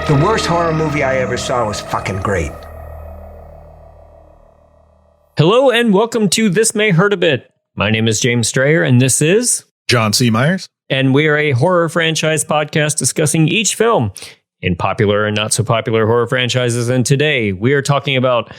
The worst horror movie I ever saw was fucking great. Hello and welcome to This May Hurt a Bit. My name is James Strayer and this is John C. Myers. And we are a horror franchise podcast discussing each film in popular and not so popular horror franchises. And today we are talking about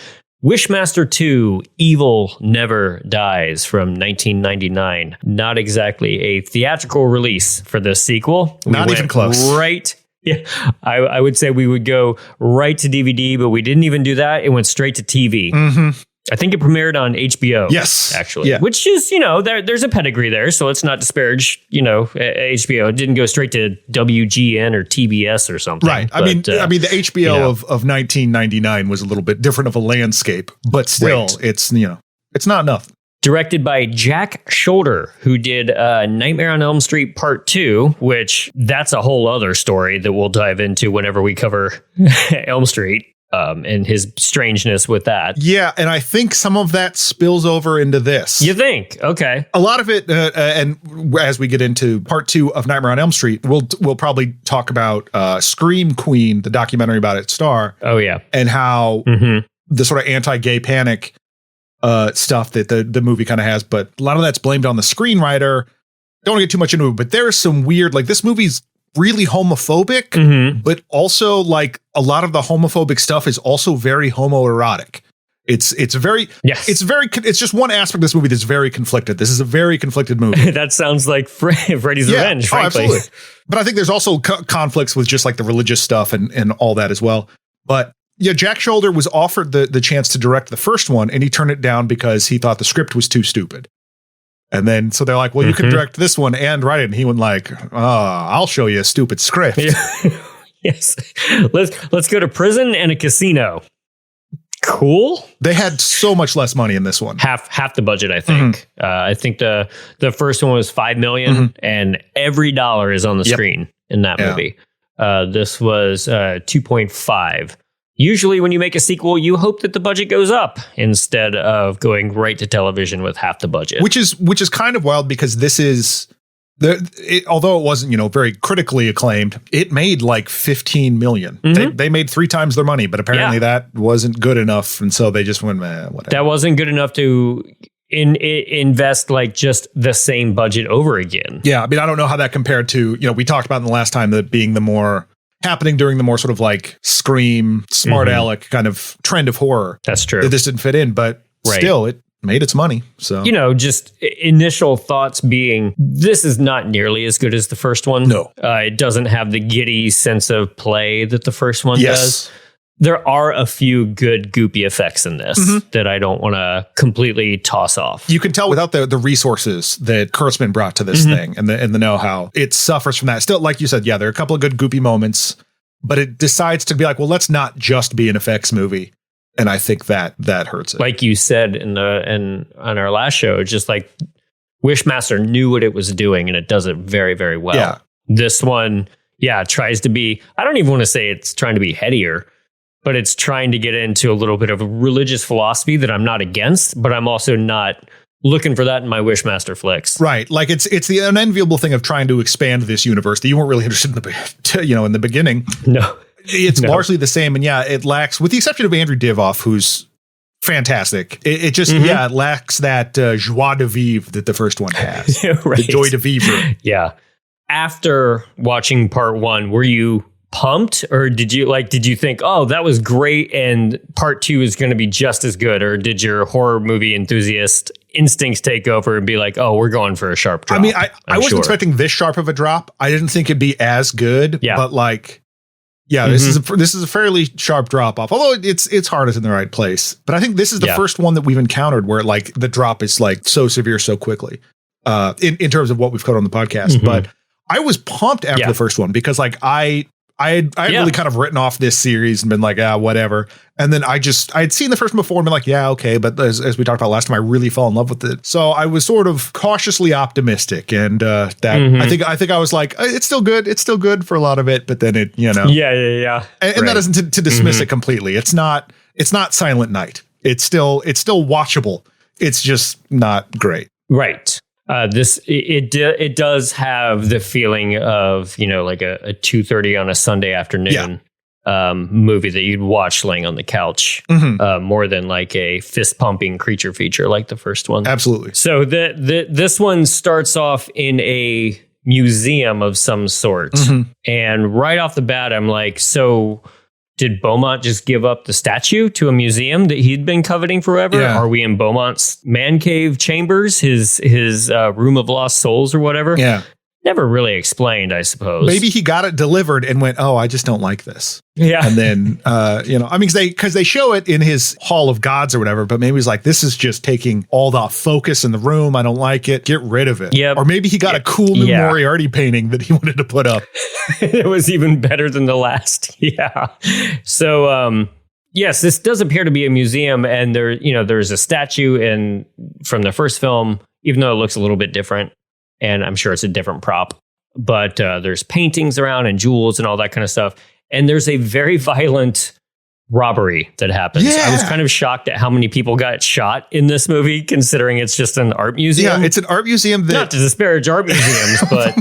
Wishmaster 2, Evil Never Dies from 1999. Not exactly a theatrical release for this sequel. Not even close. Right. Yeah, I would say we would go right to DVD, but we didn't even do that. It went straight to TV. Mm-hmm. I think it premiered on HBO. Yes. Actually. Yeah. Which is, there's a pedigree there. So let's not disparage, HBO. It didn't go straight to WGN or TBS or something. Right. I mean, the HBO of 1999 was a little bit different of a landscape, but still, right. It's not enough. Directed by Jack Shoulder, who did Nightmare on Elm Street Part 2, which that's a whole other story that we'll dive into whenever we cover Elm Street. And his strangeness with that. Yeah, and I think some of that spills over into this. You think? Okay. A lot of it, and as we get into part 2 of Nightmare on Elm Street, we'll probably talk about Scream Queen, the documentary about its star. Oh, yeah. And how the sort of anti-gay panic stuff that the movie kind of has, but a lot of that's blamed on the screenwriter. Don't want to get too much into it, but there's some weird, like this movie's really homophobic, but also like a lot of the homophobic stuff is also very homoerotic. It's just one aspect of this movie that's very conflicted. This is a very conflicted movie. That sounds like Freddy's Revenge, frankly. Absolutely. But I think there's also conflicts with just like the religious stuff and all that as well. But yeah, Jack Shoulder was offered the chance to direct the first one, and he turned it down because he thought the script was too stupid. And then, so they're like, well, you can direct this one and write it. And he went like, I'll show you a stupid script. Yes. Let's go to prison and a casino. Cool. They had so much less money in this one. Half the budget, I think. I think the first one was $5 million, and every dollar is on the screen in that movie. This was 2.5. Usually when you make a sequel, you hope that the budget goes up instead of going right to television with half the budget. Which is kind of wild because this is although it wasn't, very critically acclaimed, it made like 15 million. They made 3 times their money, but apparently that wasn't good enough. And so they just went, whatever. That wasn't good enough to invest like just the same budget over again. Yeah. I mean, I don't know how that compared to, we talked about in the last time that being the more happening during the more sort of like Scream, smart aleck kind of trend of horror. That's true. That this didn't fit in, but still it made its money. So, just initial thoughts being, this is not nearly as good as the first one. No. It doesn't have the giddy sense of play that the first one does. There are a few good goopy effects in this that I don't want to completely toss off. You can tell without the resources that Kurtzman brought to this thing and the know-how, it suffers from that. Still, like you said, there are a couple of good goopy moments, but it decides to be like, well, let's not just be an effects movie. And I think that hurts it. Like you said on our last show, just like Wishmaster knew what it was doing and it does it very, very well. Yeah. This one, tries to be, I don't even want to say it's trying to be headier, but it's trying to get into a little bit of a religious philosophy that I'm not against, but I'm also not looking for that in my Wishmaster flicks. Right. Like it's the unenviable thing of trying to expand this universe that you weren't really interested in in the beginning. No. It's largely the same. And it lacks, with the exception of Andrew Divoff, who's fantastic. It just, it lacks that joie de vivre that the first one has. Right. The joy de vivre. Yeah. After watching part 1, were you pumped, or did you think, oh, that was great and part 2 is going to be just as good, or did your horror movie enthusiast instincts take over and be like, oh, we're going for a sharp drop? I mean, I wasn't expecting this sharp of a drop. I didn't think it'd be as good, but like, this is a fairly sharp drop off, although it's hard, it's in the right place. But I think this is the first one that we've encountered where like the drop is like so severe so quickly in terms of what we've covered on the podcast. But I was pumped after the first one because like I had really kind of written off this series and been like, whatever. And then I had seen the first one before and been like, okay. But as we talked about last time, I really fell in love with it. So I was sort of cautiously optimistic. And I think I was like, it's still good. It's still good for a lot of it. But then it, Yeah. And that isn't to dismiss it completely. It's not Silent Night. It's still watchable. It's just not great. Right. It does have the feeling of, like a 2:30 on a Sunday afternoon. movie that you'd watch laying on the couch, more than like a fist pumping creature feature like the first one. Absolutely. So this one starts off in a museum of some sort, and right off the bat, I'm like, so did Beaumont just give up the statue to a museum that he'd been coveting forever? Yeah. Are we in Beaumont's man cave chambers, his room of lost souls or whatever? Yeah. Never really explained, I suppose. Maybe he got it delivered and went, oh, I just don't like this. Yeah. And then, because they show it in his Hall of Gods or whatever, but maybe he's like, this is just taking all the focus in the room. I don't like it. Get rid of it. Yep. Or maybe he got a cool new Moriarty painting that he wanted to put up. It was even better than the last. Yeah. So, yes, this does appear to be a museum, and there's a statue from the first film, even though it looks a little bit different. And I'm sure it's a different prop, but there's paintings around and jewels and all that kind of stuff. And there's a very violent robbery that happens. Yeah. I was kind of shocked at how many people got shot in this movie, considering it's just an art museum. Yeah, it's an art museum that... Not to disparage art museums, but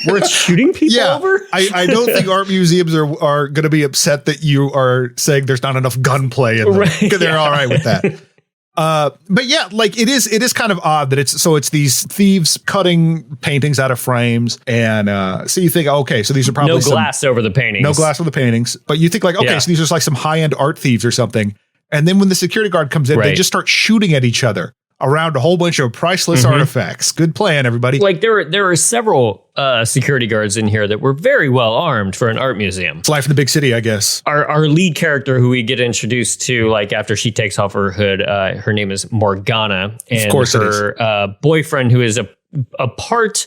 worth shooting people over? I don't think art museums are going to be upset that you are saying there's not enough gunplay in them. Right, they're all right with that. But yeah, like it is kind of odd that it's these thieves cutting paintings out of frames, and so you think, okay, so these are probably no glass over the paintings. No glass over the paintings, but you think like, okay, so these are like some high-end art thieves or something, and then when the security guard comes in, they just start shooting at each other around a whole bunch of priceless artifacts. Good plan, everybody. Like there are several security guards in here that were very well armed for an art museum. It's life in the big city, I guess. Our lead character, who we get introduced to, like after she takes off her hood, her name is Morgana, and of course her boyfriend, who is a part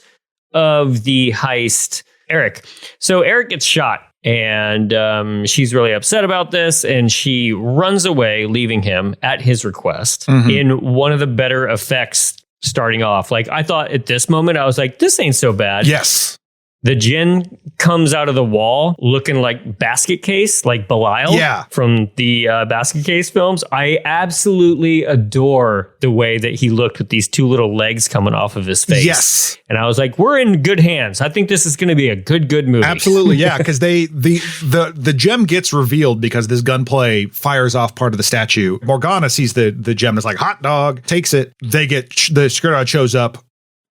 of the heist, Eric. So Eric gets shot. And she's really upset about this, and she runs away, leaving him at his request in one of the better effects starting off. Like, I thought at this moment, I was like, this ain't so bad. Yes. The Djinn comes out of the wall looking like Basket Case, like Belial from the Basket Case films. I absolutely adore the way that he looked with these two little legs coming off of his face. Yes. And I was like, we're in good hands. I think this is going to be a good movie. Absolutely, yeah, because the gem gets revealed because this gunplay fires off part of the statue. Morgana sees the gem and is like, hot dog, takes it. The security guard shows up,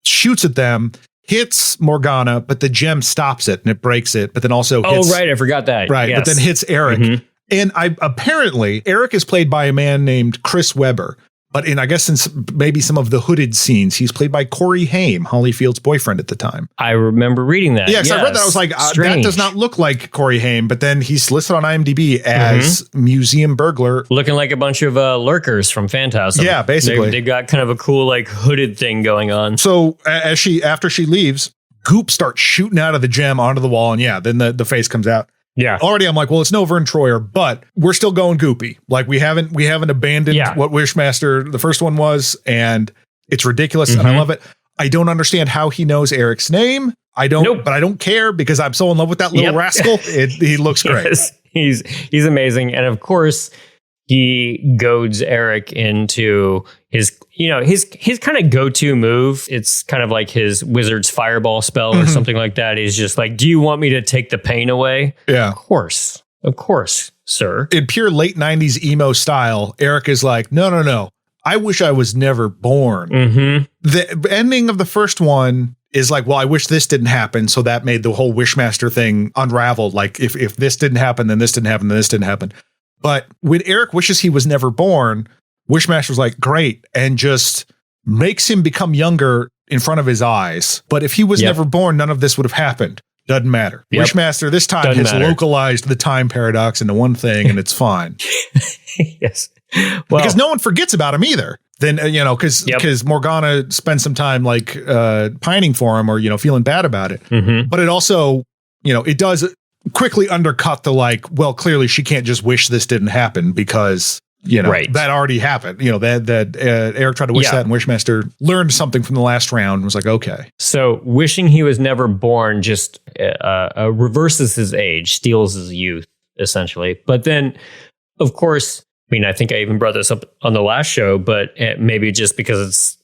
shoots at them, hits Morgana, but the gem stops it and it breaks it, but then also hits... Oh, right, I forgot that. Right, yes. But then hits Eric. And apparently, Eric is played by a man named Chris Webber. But I guess since maybe some of the hooded scenes, he's played by Corey Haim, Holyfield's boyfriend at the time. I remember reading that. Yes, I read that. I was like, that does not look like Corey Haim. But then he's listed on IMDb as museum burglar. Looking like a bunch of lurkers from Phantasm. Yeah, basically. They got kind of a cool like hooded thing going on. So after she leaves, goop starts shooting out of the gem onto the wall. And then the face comes out. Yeah. Already I'm like, well, it's no Vern Troyer, but we're still going goopy. Like we haven't abandoned what Wishmaster the first one was, and it's ridiculous and I love it. I don't understand how he knows Eric's name. I don't, but I don't care because I'm so in love with that little rascal. He looks great. Yes, he's amazing. And of course, he goads Eric into his kind of go-to move. It's kind of like his wizard's fireball spell or something like that. He's just like, do you want me to take the pain away? Yeah. Of course, sir. In pure late 90s emo style, Eric is like, no. I wish I was never born. The ending of the first one is like, well, I wish this didn't happen. So that made the whole Wishmaster thing unraveled. Like if this didn't happen, then this didn't happen, then this didn't happen. But when Eric wishes he was never born, Wishmaster's like, great, and just makes him become younger in front of his eyes. But if he was never born, none of this would have happened. Doesn't matter. Wishmaster this time has localized the time paradox into one thing, and it's fine. Yes. Well, because no one forgets about him either. Then, because Morgana spends some time like pining for him or, feeling bad about it. But it also, it does quickly undercut the like, well, clearly she can't just wish this didn't happen because, that already happened. That Eric tried to wish that, and Wishmaster learned something from the last round and was like, okay. So wishing he was never born just reverses his age, steals his youth, essentially. But then, of course, I think I even brought this up on the last show, but maybe just because it's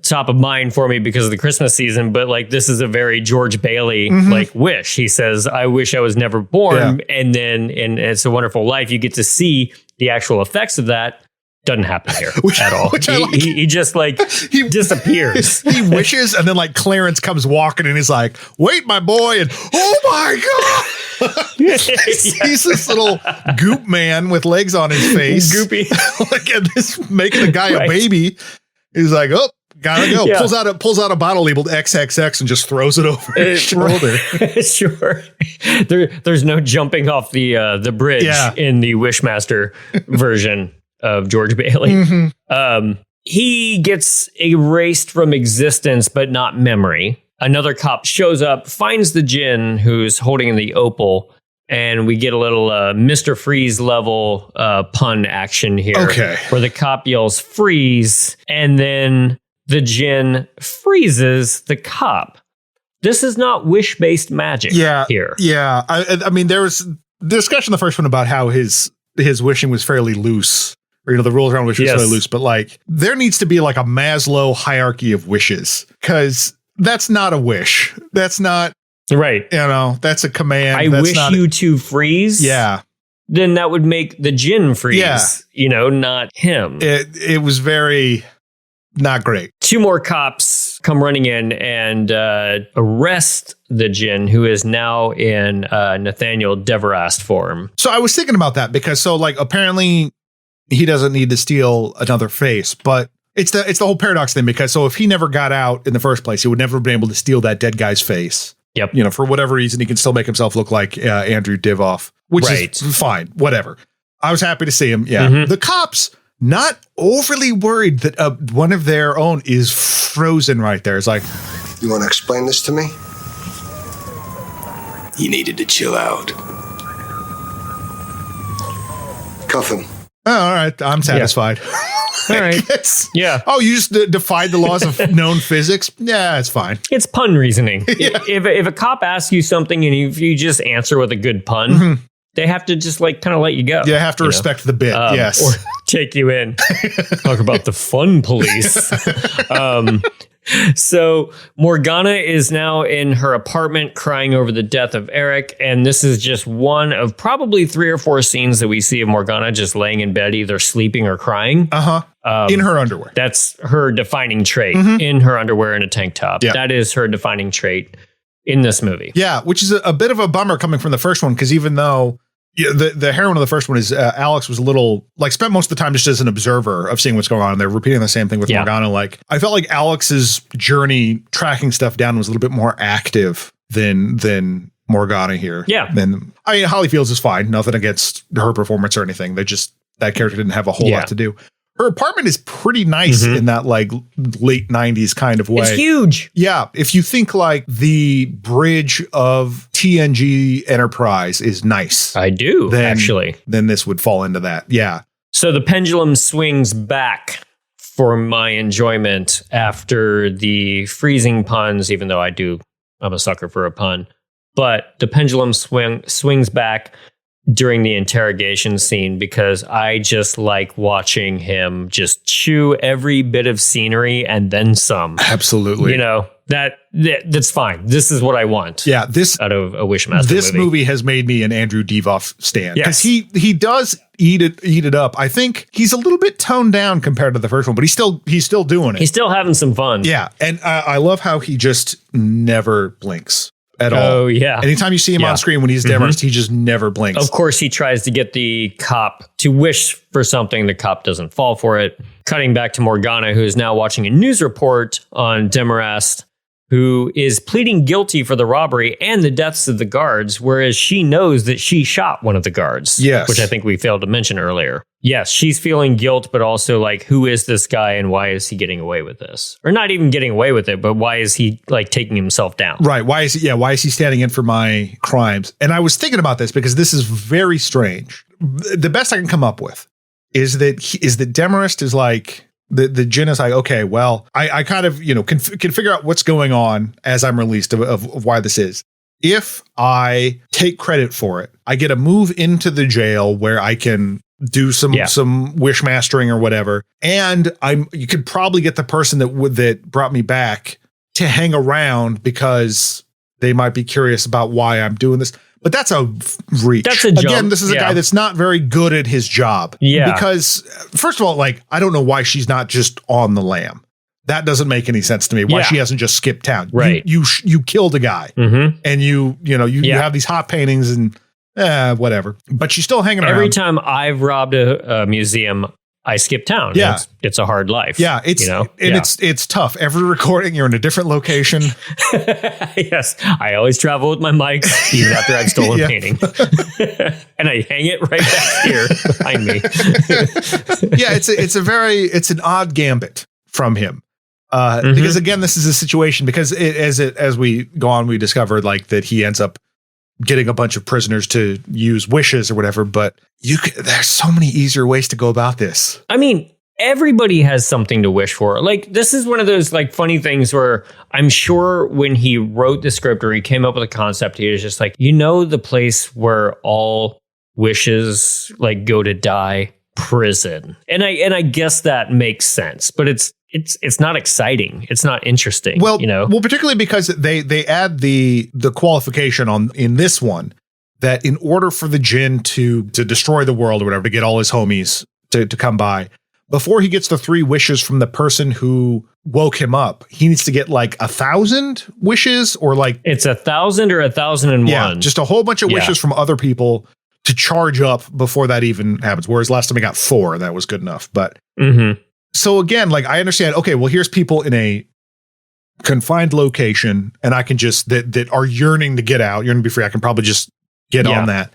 top of mind for me because of the Christmas season, but like this is a very George Bailey like wish. He says, "I wish I was never born," and then in It's a Wonderful Life, you get to see the actual effects of that. Doesn't happen here at all. He just like he disappears. He wishes, and then like Clarence comes walking, and he's like, "Wait, my boy!" And oh my god, he's this little goop man with legs on his face, goopy, like this making a guy a baby. He's like, "Oh, gotta go." Yeah. Pulls out a bottle labeled XXX and just throws it over his shoulder. Sure. There's no jumping off the bridge in the Wishmaster version of George Bailey. He gets erased from existence, but not memory. Another cop shows up, finds the Djinn who's holding the opal, and we get a little Mr. Freeze level pun action here. Okay. Where the cop yells freeze, and then the Djinn freezes the cop. This is not wish-based magic here. Yeah. I mean, there was discussion in the first one about how his wishing was fairly loose. Or, the rules around wishes are fairly loose, but like there needs to be like a Maslow hierarchy of wishes, because that's not a wish. That's not right. That's a command. I wish you to freeze. Yeah. Then that would make the Djinn freeze, not him. It was very not great. Two more cops come running in and arrest the Djinn, who is now in Nathaniel Deverast form. So I was thinking about that because apparently he doesn't need to steal another face, but it's the whole paradox thing, because if he never got out in the first place, he would never have been able to steal that dead guy's face. Yep. For whatever reason, he can still make himself look like Andrew Divoff, which is fine. Whatever. I was happy to see him. Yeah. The cops not overly worried that one of their own is frozen right there. It's like, you want to explain this to me? You needed to chill out. Cuff him. Oh, all right. I'm satisfied. All right. Yeah. Oh, you just defied the laws of known physics? Yeah, it's fine. It's pun reasoning. If a cop asks you something and if you just answer with a good pun, they have to just kind of let you go. You have to respect the bit. Yes. Or take you in. Talk about the fun police. So Morgana is now in her apartment crying over the death of Eric. And this is just one of probably 3 or 4 scenes that we see of Morgana just laying in bed, either sleeping or crying. In her underwear. That's her defining trait. In her underwear and a tank top. Yeah. That is her defining trait in this movie. Yeah, which is a bit of a bummer coming from the first one, because even though the heroine of the first one is Alex was a little spent most of the time just as an observer of seeing what's going on. And they're repeating the same thing with Morgana. I felt like Alex's journey tracking stuff down was a little bit more active than Morgana here. Yeah. Holly Fields is fine. Nothing against her performance or anything. That character didn't have a whole lot to do. Her apartment is pretty nice in that late 90s kind of way. It's huge. Yeah. If you think the bridge of TNG Enterprise is nice. I do, actually. Then this would fall into that. Yeah. So the pendulum swings back for my enjoyment after the freezing puns, even though I'm a sucker for a pun. But the pendulum swings back during the interrogation scene, because I just like watching him just chew every bit of scenery and then some. Absolutely. That's fine. This is what I want. Yeah, out of a Wishmaster this movie has made me an Andrew Divoff stan, because he does eat it up. I think he's a little bit toned down compared to the first one, but he's still doing it. He's still having some fun. Yeah, and I love how he just never blinks at all. Oh, yeah. Anytime you see him on screen when he's Demarest, he just never blinks. Of course, he tries to get the cop to wish for something. The cop doesn't fall for it. Cutting back to Morgana, who is now watching a news report on Demarest, who is pleading guilty for the robbery and the deaths of the guards, whereas she knows that she shot one of the guards. Yes. Which I think we failed to mention earlier. Yes, she's feeling guilt, but also who is this guy and why is he getting away with this? Or not even getting away with it, but why is he taking himself down? Right. Why is he standing in for my crimes? And I was thinking about this because this is very strange. The best I can come up with is that Demarest is the Djinn is okay, well, I kind of, can figure out what's going on as I'm released of why this is. If I take credit for it, I get a move into the jail where I can do some wishmastering or whatever. And you could probably get the person that brought me back to hang around because they might be curious about why I'm doing this. But that's a reach. That's a jump. Again, this is a guy that's not very good at his job. Yeah. Because first of all, like, I don't know why she's not just on the lam. That doesn't make any sense to me. Why she hasn't just skipped town. Right. You killed a guy and you have these hot paintings and whatever, but she's still hanging around. Every time I've robbed a museum, I skip town. Yeah. It's a hard life. Yeah. It's tough. Every recording, you're in a different location. Yes. I always travel with my mic, even after I've stolen a painting. And I hang it right back here behind me. Yeah. It's an odd gambit from him. Because again, this is a situation because as we go on, we discovered like that he ends up getting a bunch of prisoners to use wishes or whatever, but there's so many easier ways to go about this. I mean, everybody has something to wish for. Like, this is one of those like funny things where I'm sure when he wrote the script or he came up with a concept, he was just like, the place where all wishes like go to die, prison. And I guess that makes sense, but it's not exciting. It's not interesting. Well, particularly because they add the qualification in this one that in order for the Djinn to destroy the world or whatever, to get all his homies to come by, before he gets the 3 wishes from the person who woke him up, he needs to get like 1,000 wishes or like it's 1,000 or 1,001. Yeah, just a whole bunch of wishes from other people to charge up before that even happens. Whereas last time he got 4, and that was good enough. But so again, like I understand, okay, well, here's people in a confined location and I can just that are yearning to get out, yearning to be free. I can probably just get on that.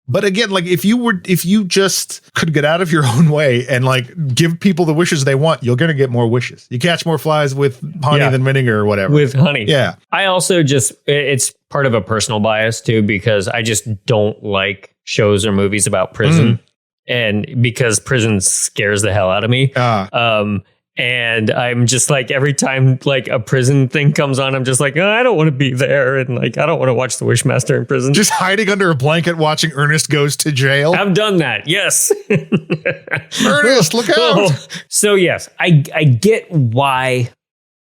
But again, like if you just could get out of your own way and like give people the wishes they want, you're going to get more wishes. You catch more flies with honey than vinegar or whatever. With honey. Yeah. I also it's part of a personal bias too, because I just don't like shows or movies about prison. And because prison scares the hell out of me. And I'm just like, every time like a prison thing comes on, I'm just like, oh, I don't want to be there. And like, I don't want to watch the Wishmaster in prison. Just hiding under a blanket watching Ernest Goes to Jail. I've done that. Yes. Ernest, look out. So yes, I get why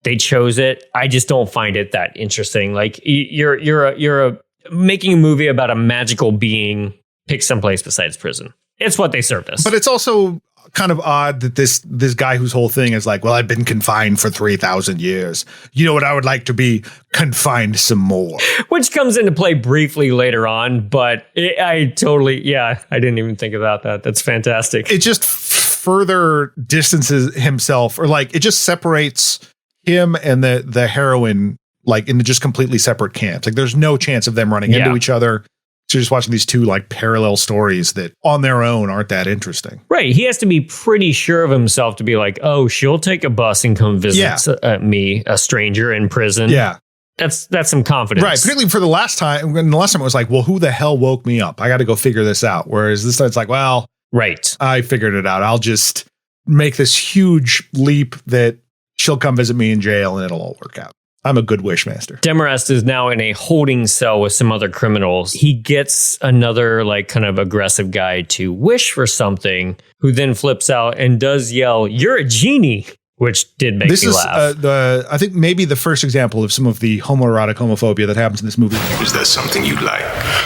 they chose it. I just don't find it that interesting. Like you're making a movie about a magical being pick someplace besides prison. It's what they served us. But it's also kind of odd that this guy whose whole thing is like, well, I've been confined for 3,000 years. You know what? I would like to be confined some more. Which comes into play briefly later on, but I didn't even think about that. That's fantastic. It just further distances himself, or like it just separates him and the heroine like into just completely separate camps. Like there's no chance of them running into each other. So you're just watching these 2 like parallel stories that on their own aren't that interesting. Right. He has to be pretty sure of himself to be like, oh, she'll take a bus and come visit me, a stranger in prison. Yeah. That's some confidence. Right. Particularly for the last time. When the last time it was like, well, who the hell woke me up? I got to go figure this out. Whereas this time it's like, well, right. I figured it out. I'll just make this huge leap that she'll come visit me in jail and it'll all work out. I'm a good Wishmaster. Demarest is now in a holding cell with some other criminals. He gets another like kind of aggressive guy to wish for something, who then flips out and does yell, "You're a genie," which did make me laugh. I think maybe the first example of some of the homoerotic homophobia that happens in this movie. Is that something you like?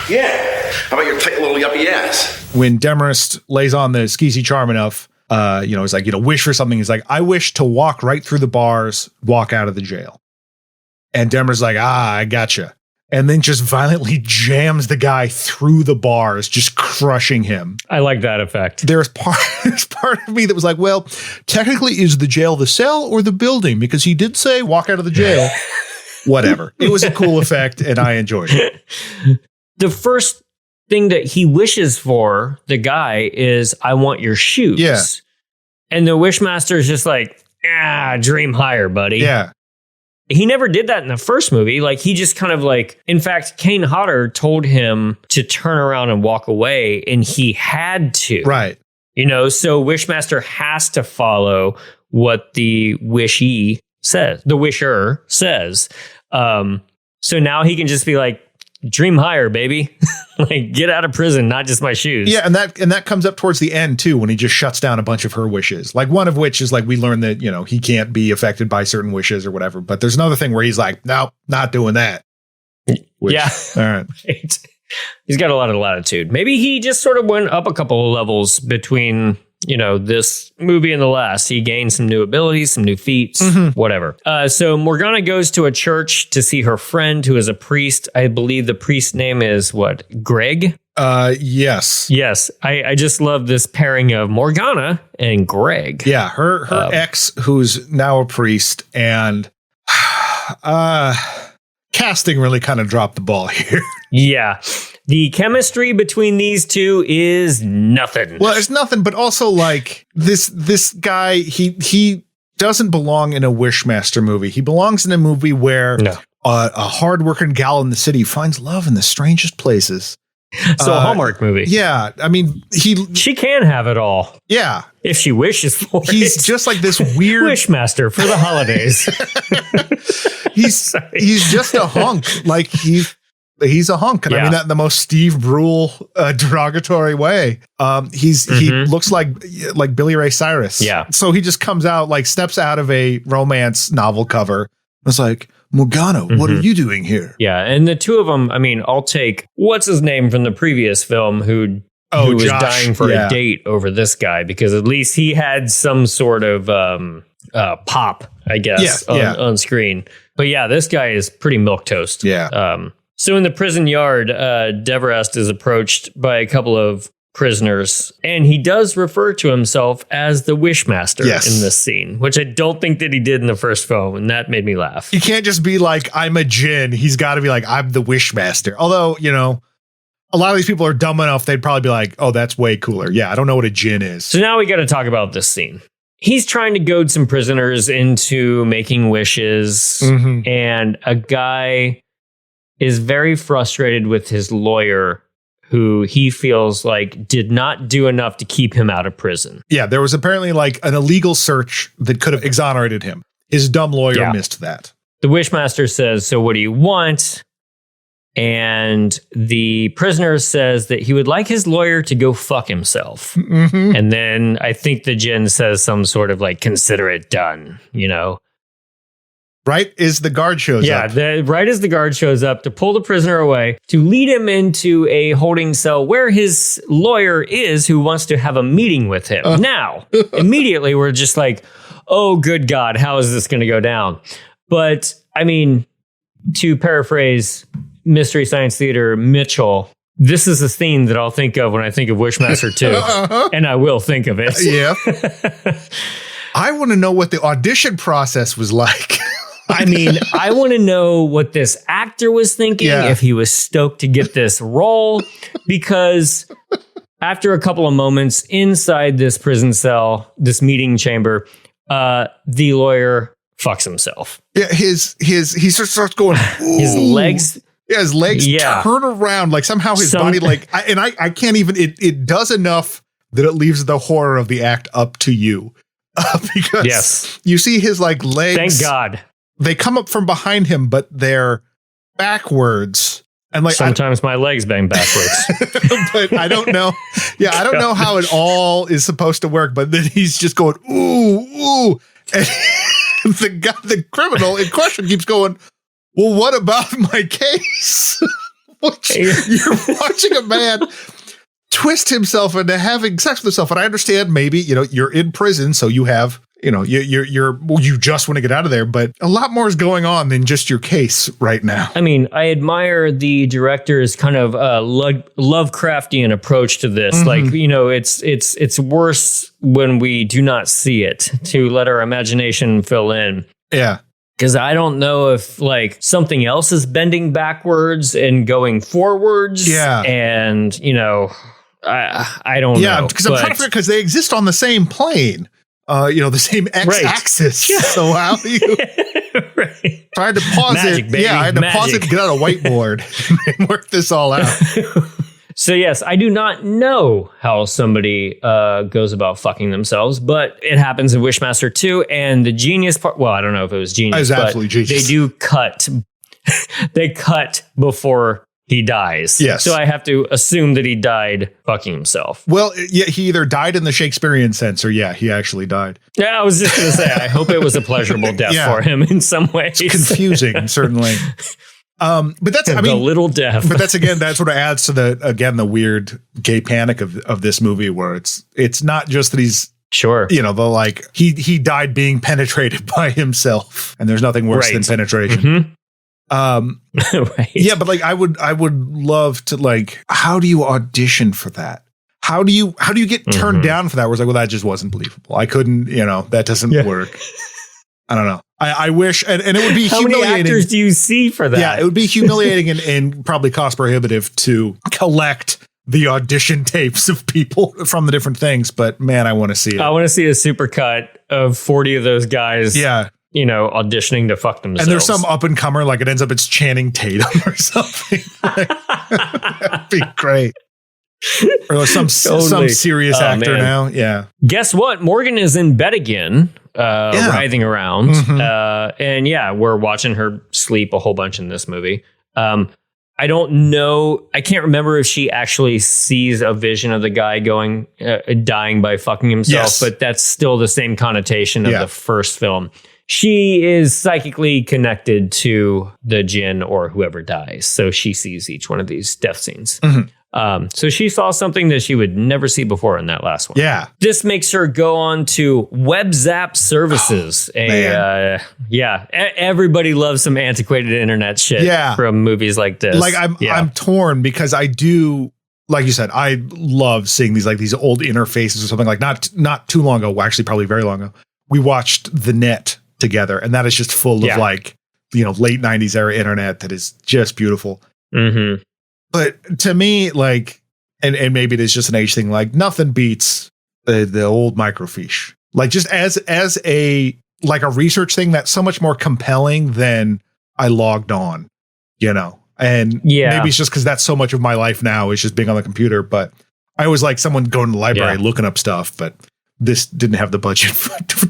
Yeah. How about your tight little yuppie ass? When Demarest lays on the skeezy charm enough, he's like, wish for something. He's like, I wish to walk right through the bars, walk out of the jail. And Demarest's like, I gotcha. And then just violently jams the guy through the bars, just crushing him. I like that effect. There's part of me that was like, well, technically, is the jail the cell or the building? Because he did say walk out of the jail. Whatever. It was a cool effect, and I enjoyed it. The first thing that he wishes for, the guy, is, I want your shoes. Yeah. And the Wishmaster is just like, dream higher, buddy. Yeah. He never did that in the first movie. Like, he just kind of like, in fact, Kane Hodder told him to turn around and walk away, and he had to. Right. So Wishmaster has to follow what the wisher says. So now he can just be like, dream higher, baby. Like, get out of prison, not just my shoes. Yeah, and that comes up towards the end too, when he just shuts down a bunch of her wishes. Like, one of which is like, we learn that, you know, he can't be affected by certain wishes or whatever. But there's another thing where he's like, no, not doing that. Which, yeah. All right. Right. He's got a lot of latitude. Maybe he just sort of went up a couple of levels between, you know, this movie and the last. He gained some new abilities, some new feats, whatever. So Morgana goes to a church to see her friend who is a priest. I believe the priest's name is what? Greg? Yes. Yes. I just love this pairing of Morgana and Greg. Yeah. Her ex, who's now a priest, and casting really kind of dropped the ball here. Yeah. The chemistry between these two is nothing. Well, it's nothing, but also like this guy, he doesn't belong in a Wishmaster movie. He belongs in a movie where a hardworking gal in the city finds love in the strangest places. So a Hallmark movie. Yeah. I mean, she can have it all. Yeah. If she wishes for it. He's just like this weird Wishmaster for the holidays. he's just a hunk. Like he's a hunk. And I mean that in the most Steve Brule derogatory way. He looks like Billy Ray Cyrus. Yeah. So he just comes out, like steps out of a romance novel cover. It's like, Morgana, what are you doing here? Yeah. And the two of them, I mean, I'll take what's his name from the previous film who was Josh. dying for a date over this guy, because at least he had some sort of pop, I guess, on screen. But yeah, this guy is pretty milquetoast. Yeah. So in the prison yard, Deverest is approached by a couple of prisoners, and he does refer to himself as the Wishmaster in this scene, which I don't think that he did in the first film, and that made me laugh. He can't just be like, I'm a Djinn. He's got to be like, I'm the Wishmaster. Although, you know, a lot of these people are dumb enough, they'd probably be like, oh, that's way cooler. Yeah, I don't know what a Djinn is. So now we got to talk about this scene. He's trying to goad some prisoners into making wishes, and a guy is very frustrated with his lawyer, who he feels like did not do enough to keep him out of prison. Yeah, there was apparently like an illegal search that could have exonerated him. His dumb lawyer missed that. The Wishmaster says, so what do you want? And the prisoner says that he would like his lawyer to go fuck himself. And then I think the Djinn says some sort of like, consider it done, you know? Right as the guard shows up. Yeah, right as the guard shows up to pull the prisoner away, to lead him into a holding cell where his lawyer is, who wants to have a meeting with him. Now, immediately we're just like, oh, good God, how is this going to go down? But, I mean, to paraphrase Mystery Science Theater Mitchell, this is a scene that I'll think of when I think of Wishmaster 2, and I will think of it. Yeah. I want to know what the audition process was like. I mean, I want to know what this actor was thinking, if he was stoked to get this role, because after a couple of moments inside this prison cell, this meeting chamber, the lawyer fucks himself. Yeah, he starts going, ooh. His legs. Yeah, his legs turn around, like somehow his body, like, I can't even, it does enough that it leaves the horror of the act up to you. Because you see his like legs. Thank God. They come up from behind him, but they're backwards. And like sometimes my legs bang backwards. But I don't know. Yeah, I don't know how it all is supposed to work, but then he's just going, ooh, ooh. And the criminal in question keeps going, well, what about my case? You're watching a man twist himself into having sex with himself. And I understand maybe, you know, you're in prison, so you have, you know, you just want to get out of there, but a lot more is going on than just your case right now. I mean, I admire the director's kind of Lovecraftian approach to this. Like, you know, it's worse when we do not see it, to let our imagination fill in. Yeah. Because I don't know if like something else is bending backwards and going forwards. Yeah. And, you know, I don't know. Yeah, because I'm trying to figure, because they exist on the same plane. You know, the same x-axis. Right. So how do you tried to pause Magic, it? Baby. Yeah, I had to pause it, get out a whiteboard and work this all out. So yes, I do not know how somebody goes about fucking themselves, but it happens in Wishmaster 2. And the genius part, well, I don't know if it was genius, it was absolutely genius. They do cut. They cut before he dies. Yes. So I have to assume that he died fucking himself. Well, yeah, he either died in the Shakespearean sense or he actually died. Yeah, I was just going to say, I hope it was a pleasurable death for him in some ways. It's confusing, certainly. But that's, I mean, the little death. But that's what adds to the weird gay panic of this movie, where it's not just that he's he died being penetrated by himself, and there's nothing worse than penetration. Right. Yeah, but like I would love to, like, how do you audition for that? How do you get turned down for that? Where it's like, well, that just wasn't believable. I couldn't, that doesn't work. I don't know. I wish, and it would be humiliating. How many actors do you see for that? Yeah, it would be humiliating and probably cost prohibitive to collect the audition tapes of people from the different things. But man, I want to see it. I want to see a supercut of 40 of those guys. Yeah. Auditioning to fuck themselves. And there's some up and comer, like it ends up it's Channing Tatum or something. That'd be great. Or some serious actor now. Yeah. Guess what? Morgan is in bed again, writhing around. And we're watching her sleep a whole bunch in this movie. I don't know. I can't remember if she actually sees a vision of the guy dying by fucking himself, but that's still the same connotation of the first film. She is psychically connected to the Djinn or whoever dies. So she sees each one of these death scenes. So she saw something that she would never see before in that last one. Yeah. This makes her go on to WebZap services. Everybody loves some antiquated internet shit from movies like this. Like I'm torn because I do, like you said, I love seeing these old interfaces or something. Like not too long ago, actually probably very long ago, we watched The Net together, and that is just full of late 90s era internet that is just beautiful. But to me, like, and maybe it is just an age thing, like nothing beats the old microfiche. Like just as a research thing, that's so much more compelling than I logged on, and maybe it's just because that's so much of my life now is just being on the computer. But I always like someone going to the library looking up stuff, but this didn't have the budget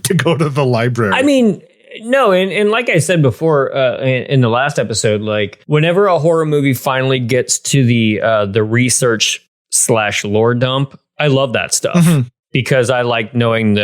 to go to the library. I mean, no, and like I said before in the last episode, like whenever a horror movie finally gets to the research / lore dump, I love that stuff because I like knowing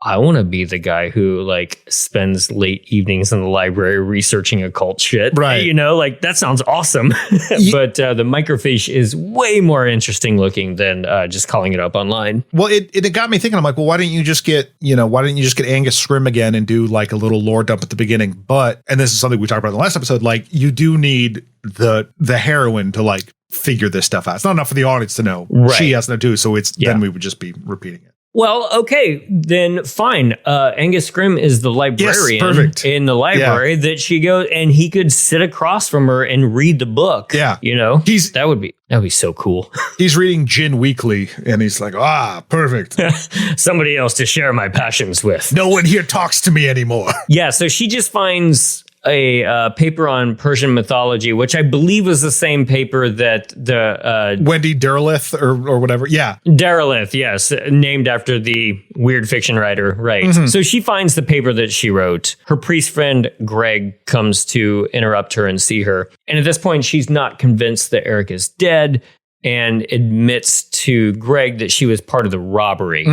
I want to be the guy who spends late evenings in the library researching occult shit. Right. That sounds awesome. But the microfiche is way more interesting looking than just calling it up online. Well, it got me thinking. I'm like, well, why didn't you just get Angus Scrim again and do like a little lore dump at the beginning? But, and this is something we talked about in the last episode, like you do need the heroine to figure this stuff out. It's not enough for the audience to know. Right. She has to know too. So then we would just be repeating it. Well, okay, then fine. Angus Scrim is the librarian in the library that she goes, and he could sit across from her and read the book. Yeah. That would be so cool. He's reading Djinn Weekly and he's like, perfect. Somebody else to share my passions with. No one here talks to me anymore. Yeah. So she just finds a paper on Persian mythology, which I believe was the same paper that the Wendy Derleth or whatever. Yeah. Derleth, yes. Named after the weird fiction writer. Right. So she finds the paper that she wrote. Her priest friend, Greg, comes to interrupt her and see her. And at this point, she's not convinced that Eric is dead and admits to Greg that she was part of the robbery.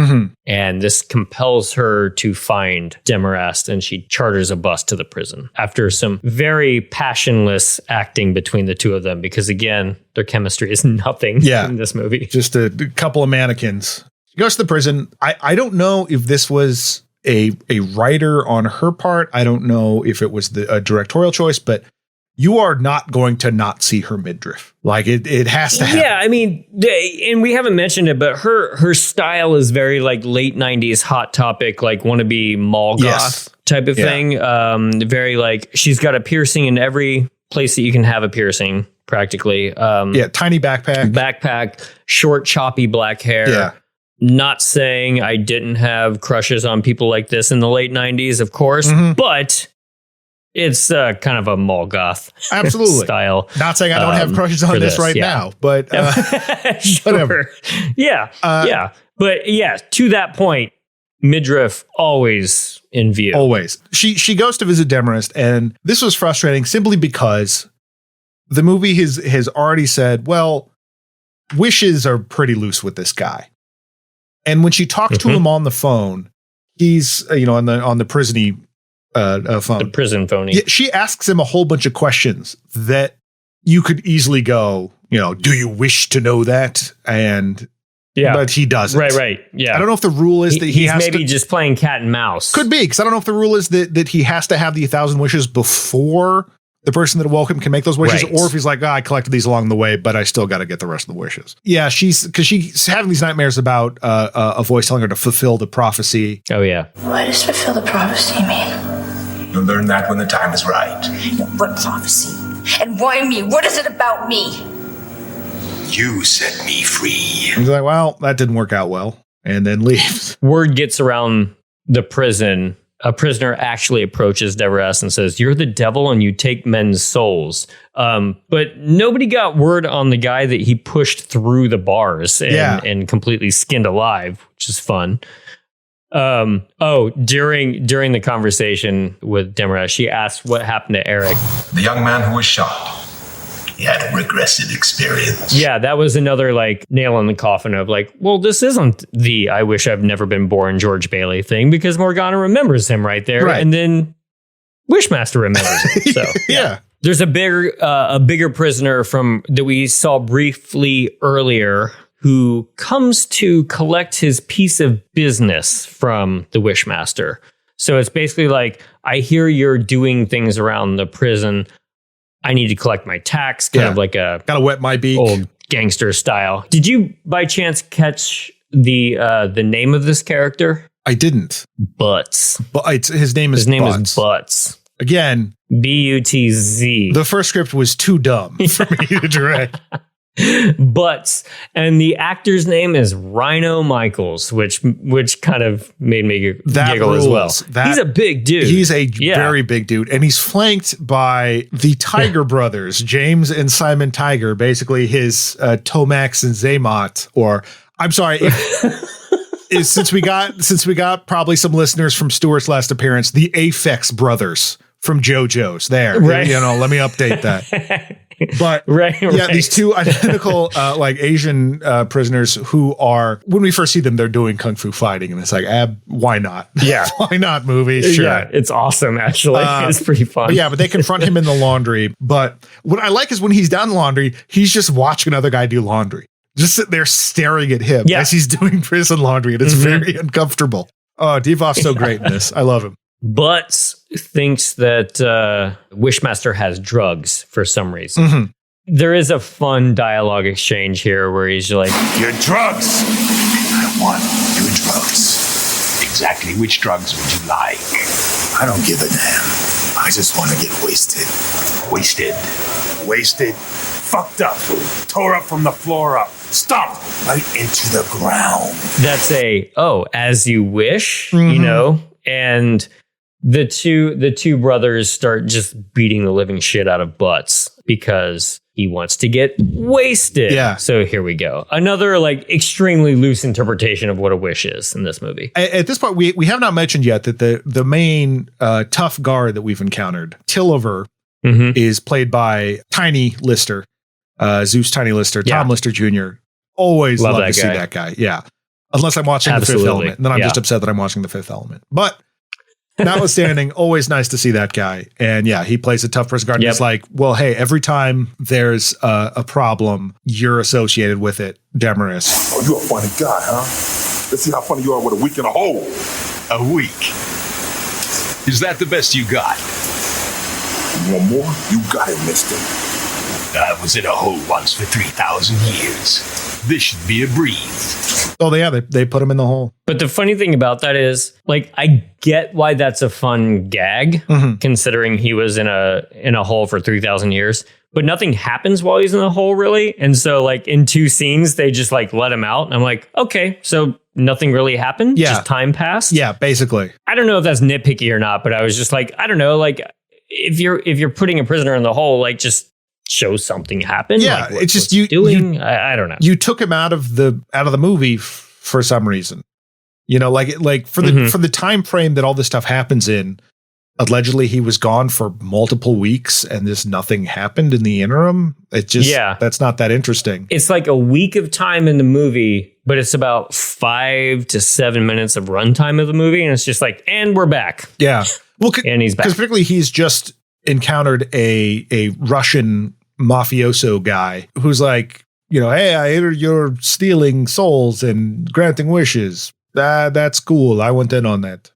And this compels her to find Demarest, and she charters a bus to the prison after some very passionless acting between the two of them, because again, their chemistry is nothing in this movie. Just a couple of mannequins. She goes to the prison. I don't know if this was a writer on her part. I don't know if it was a directorial choice, but you are not going to not see her midriff. Like it has to happen. Yeah, I mean, and we haven't mentioned it, but her style is very late 90s Hot Topic, wannabe mall goth type of thing. Very she's got a piercing in every place that you can have a piercing, practically. Tiny backpack, short, choppy black hair. Yeah. Not saying I didn't have crushes on people like this in the late 90s, of course, but it's kind of a mall goth style. Not saying I don't have crushes on this right now, but whatever. Yeah. But to that point, midriff always in view. Always. She goes to visit Demarest, and this was frustrating simply because the movie has already said, well, wishes are pretty loose with this guy. And when she talks to him on the phone, he's, on the prison-y phone. The prison phony. Yeah, she asks him a whole bunch of questions that you could easily go, do you wish to know that? And but he doesn't. Right. Yeah. I don't know if the rule is that he's maybe just playing cat and mouse. Could be, because I don't know if the rule is that he has to have the 1,000 wishes before the person that awoke him can make those wishes, or if he's like, I collected these along the way, but I still got to get the rest of the wishes. Yeah, because she's having these nightmares about a voice telling her to fulfill the prophecy. Oh, yeah. What does fulfill the prophecy mean? You'll learn that when the time is right. What prophecy? And why me? What is it about me? You set me free. And he's like, well, that didn't work out well. And then leaves. Word gets around the prison. A prisoner actually approaches Deveras and says, you're the devil and you take men's souls. But nobody got word on the guy that he pushed through the bars and completely skinned alive, which is fun. During the conversation with Deveras, she asked what happened to Eric. The young man who was shot. He had a regressive experience. Yeah, that was another nail in the coffin of well, this isn't the I wish I've never been born George Bailey thing, because Morgana remembers him right there. Right. And then Wishmaster remembers him. So yeah. There's a bigger prisoner that we saw briefly earlier who comes to collect his piece of business from the Wishmaster. So it's basically I hear you're doing things around the prison. I need to collect my tax, kind of like gotta wet my beak, old gangster style. Did you by chance catch the name of this character? I didn't. Butts. But his name is Butts. Again, Butz. The first script was too dumb for me to direct. Butts, and the actor's name is Rhino Michaels, which kind of made me giggle as well. He's a big dude. He's a very big dude, and he's flanked by the Tiger brothers, James and Simon Tiger, basically his Tomax and Zaymot, or I'm sorry, since we got probably some listeners from Stewart's last appearance, the Aphex brothers from JoJo's. There, right. Let me update that. But these two identical Asian prisoners who are, when we first see them, they're doing kung fu fighting, and it's why not? Yeah, why not? Movie, sure. Yeah, it's awesome. Actually, it's pretty fun. But they confront him in the laundry. But what I like is when he's done laundry, he's just watching another guy do laundry, just sitting there staring at him as he's doing prison laundry, and it's very uncomfortable. Oh, Devov's so great in this. I love him. Butts thinks that Wishmaster has drugs for some reason. There is a fun dialogue exchange here where he's like, your drugs. I want your drugs. Exactly which drugs would you like? I don't give a damn. I just want to get wasted. Wasted? Fucked up. Tore up from the floor up. Stomped right into the ground. That's as you wish, and the two brothers start just beating the living shit out of Butts because he wants to get wasted. Yeah. So here we go. Another extremely loose interpretation of what a wish is in this movie. At this point, we have not mentioned yet that the main tough guard that we've encountered, Tilliver, is played by Tiny Lister, Zeus Tiny Lister, Tom Lister Jr. Always love to see that guy. Yeah. Unless I'm watching The Fifth Element. And then I'm just upset that I'm watching The Fifth Element. But notwithstanding, always nice to see that guy. And he plays a tough prison guard. Yep. It's well, hey, every time there's a problem, you're associated with it, Demarest. Oh, you're a funny guy, huh? Let's see how funny you are with a week in a hole. A week? Is that the best you got? You want more? You got it, mister. I was in a hole once for 3,000 years. This should be a breeze. Oh, they put him in the hole. But the funny thing about that is, I get why that's a fun gag, considering he was in a hole for 3,000 years. But nothing happens while he's in the hole, really. And so, in 2 scenes, they just let him out. And I'm like, okay, so nothing really happened. Yeah, just time passed. Yeah, basically. I don't know if that's nitpicky or not, but I was just I don't know, if you're putting a prisoner in the hole, just show something happen. Yeah, it's just you doing. I don't know. You took him out of the movie for some reason. For the time frame that all this stuff happens in, allegedly he was gone for multiple weeks and this nothing happened in the interim. It just, that's not that interesting. It's like a week of time in the movie, but it's about 5 to 7 minutes of runtime of the movie. And it's just like, and we're back. Yeah. Well, and he's back. Because particularly he's just encountered a Russian mafioso guy who's like, you know, hey, I hear you're stealing souls and granting wishes. That's cool. I went in on that.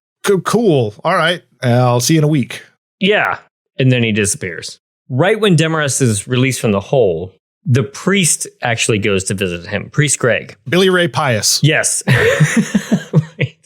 Cool. All right. I'll see you in a week. Yeah. And then he disappears. Right when Demarest is released from the hole, the priest actually goes to visit him. Priest Greg. Billy Ray Pius. Yes. Right.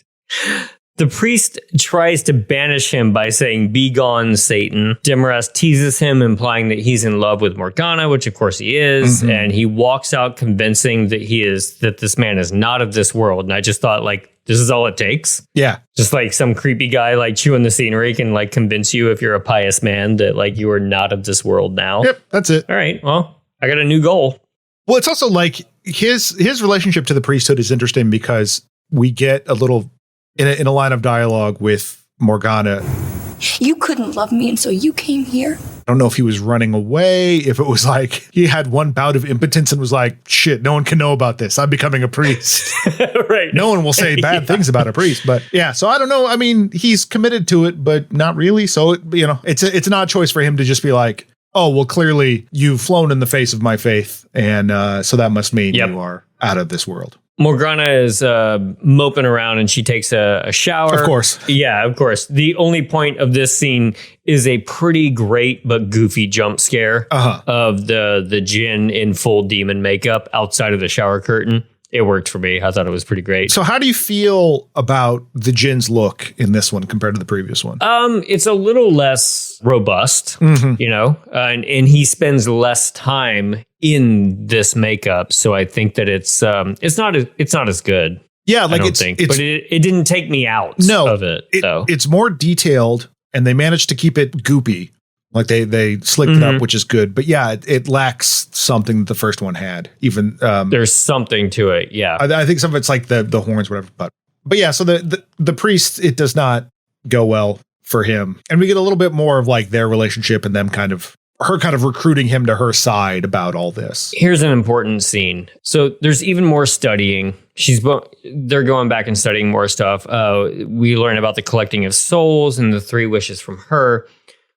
The priest tries to banish him by saying, "Be gone, Satan." Demarest teases him, implying that he's in love with Morgana, which of course he is. Mm-hmm. And he walks out convincing that this man is not of this world. And I just thought, like, this is all it takes. Yeah. Just like some creepy guy like chewing the scenery can like convince you, if you're a pious man, that like you are not of this world now. Yep. That's it. All right. Well, I got a new goal. Well, it's also like his relationship to the priesthood is interesting because we get a little in a line of dialogue with Morgana. You couldn't love me, and so you came here. I don't know if he was running away, if it was like he had one bout of impotence and was like, shit, no one can know about this. I'm becoming a priest. Right. No one will say bad things about a priest. But yeah, so I don't know. I mean, he's committed to it, but not really. So, you know, it's an odd choice for him to just be like, oh, well, clearly you've flown in the face of my faith. And so that must mean you are out of this world. Morgana is moping around and she takes a shower. Of course. Yeah, of course. The only point of this scene is a pretty great but goofy jump scare of the Djinn in full demon makeup outside of the shower curtain. It worked for me. I thought it was pretty great. So how do you feel about the Djinn's look in this one compared to the previous one? It's a little less robust, you know, and he spends less time in this makeup. So I think that it's not as good. Yeah, like but it didn't take me out of it. It's more detailed and they managed to keep it goopy. Like they slicked it up, which is good. But yeah, it lacks something that the first one had. Even there's something to it. Yeah, I think some of it's like the horns, whatever. But yeah, so the priest, it does not go well for him, and we get a little bit more of like their relationship and them her kind of recruiting him to her side about all this. Here's an important scene. So there's even more studying. They're going back and studying more stuff. We learn about the collecting of souls and the 3 wishes from her.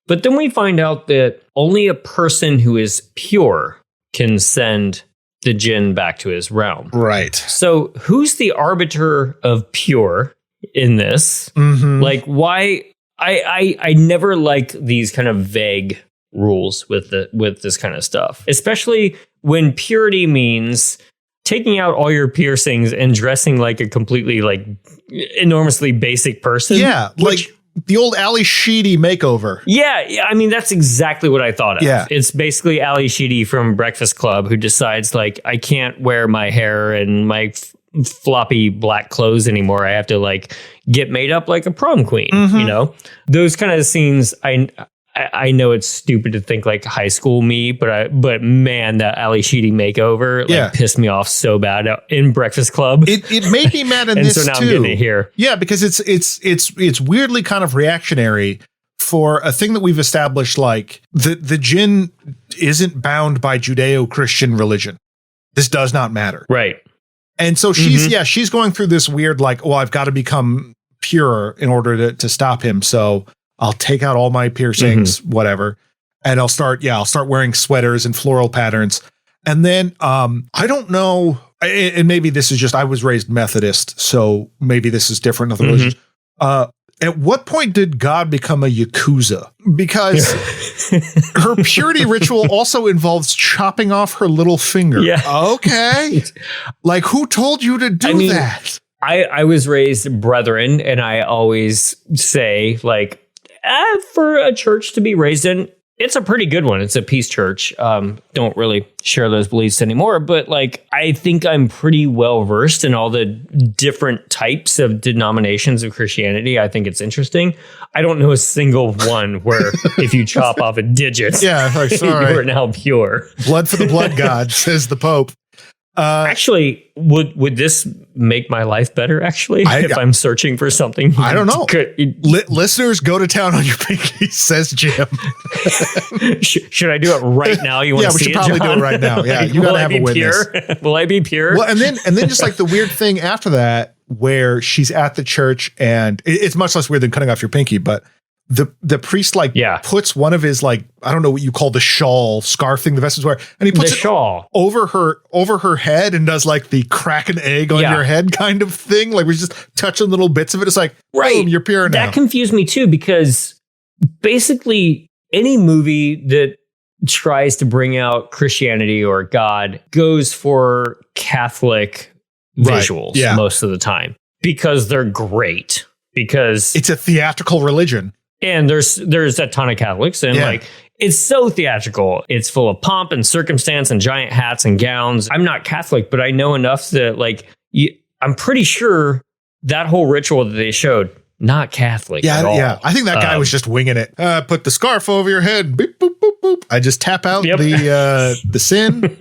But then we find out that only a person who is pure can send the Djinn back to his realm. Right. So who's the arbiter of pure in this? Like, why? I never like these kind of vague rules with this kind of stuff, especially when purity means taking out all your piercings and dressing like a completely like enormously basic person. Yeah, like the old Ali Sheedy makeover. Yeah, I mean, that's exactly what I thought of. Yeah. It's basically Ali Sheedy from Breakfast Club who decides, like, I can't wear my hair and my floppy black clothes anymore. I have to, like, get made up like a prom queen, you know? Those kind of scenes, I know it's stupid to think like high school me, but man, that Ali Sheedy makeover pissed me off so bad in Breakfast Club. It made me mad in and this so now too. I'm getting it here. Yeah, because it's weirdly kind of reactionary for a thing that we've established. Like the Djinn isn't bound by Judeo-Christian religion. This does not matter, right? And so she's going through this weird like, well, I've got to become pure in order to stop him. So I'll take out all my piercings, whatever, and I'll start wearing sweaters and floral patterns. And then I don't know, and maybe this is just, I was raised Methodist, so maybe this is different in other religions. At what point did God become a Yakuza? Because her purity ritual also involves chopping off her little finger. Yeah. Okay. Like, who told you to do that? I was raised Brethren, and I always say, like, for a church to be raised in, it's a pretty good one. It's a peace church. Don't really share those beliefs anymore, but like, I think I'm pretty well versed in all the different types of denominations of Christianity. I think it's interesting. I don't know a single one where if you chop off a digit, like, sorry, you are now pure. Blood for the blood god, says the Pope. Actually, would this make my life better? Actually, if I'm searching for something, I don't know. Listeners, go to town on your pinky, says Jim. Should I do it right now? You want to see it? Yeah, we should probably do it right now. Yeah, you gotta have a witness. Will I be pure? Well, and then just like the weird thing after that, where she's at the church, and it's much less weird than cutting off your pinky, but the priest puts one of his I don't know what you call the scarf thing the Vestals wear, and he puts it over her head and does like the crack an egg on your head kind of thing. Like we're just touching little bits of it. It's like, boom, you're pure now. That confused me too, because basically any movie that tries to bring out Christianity or God goes for Catholic visuals most of the time because they're great, because it's a theatrical religion. And there's a ton of Catholics, and it's so theatrical. It's full of pomp and circumstance and giant hats and gowns. I'm not Catholic, but I know enough that I'm pretty sure that whole ritual that they showed, not Catholic at all. Yeah. I think that guy was just winging it. Put the scarf over your head. Beep, boop, boop, boop. I just tap out the sin.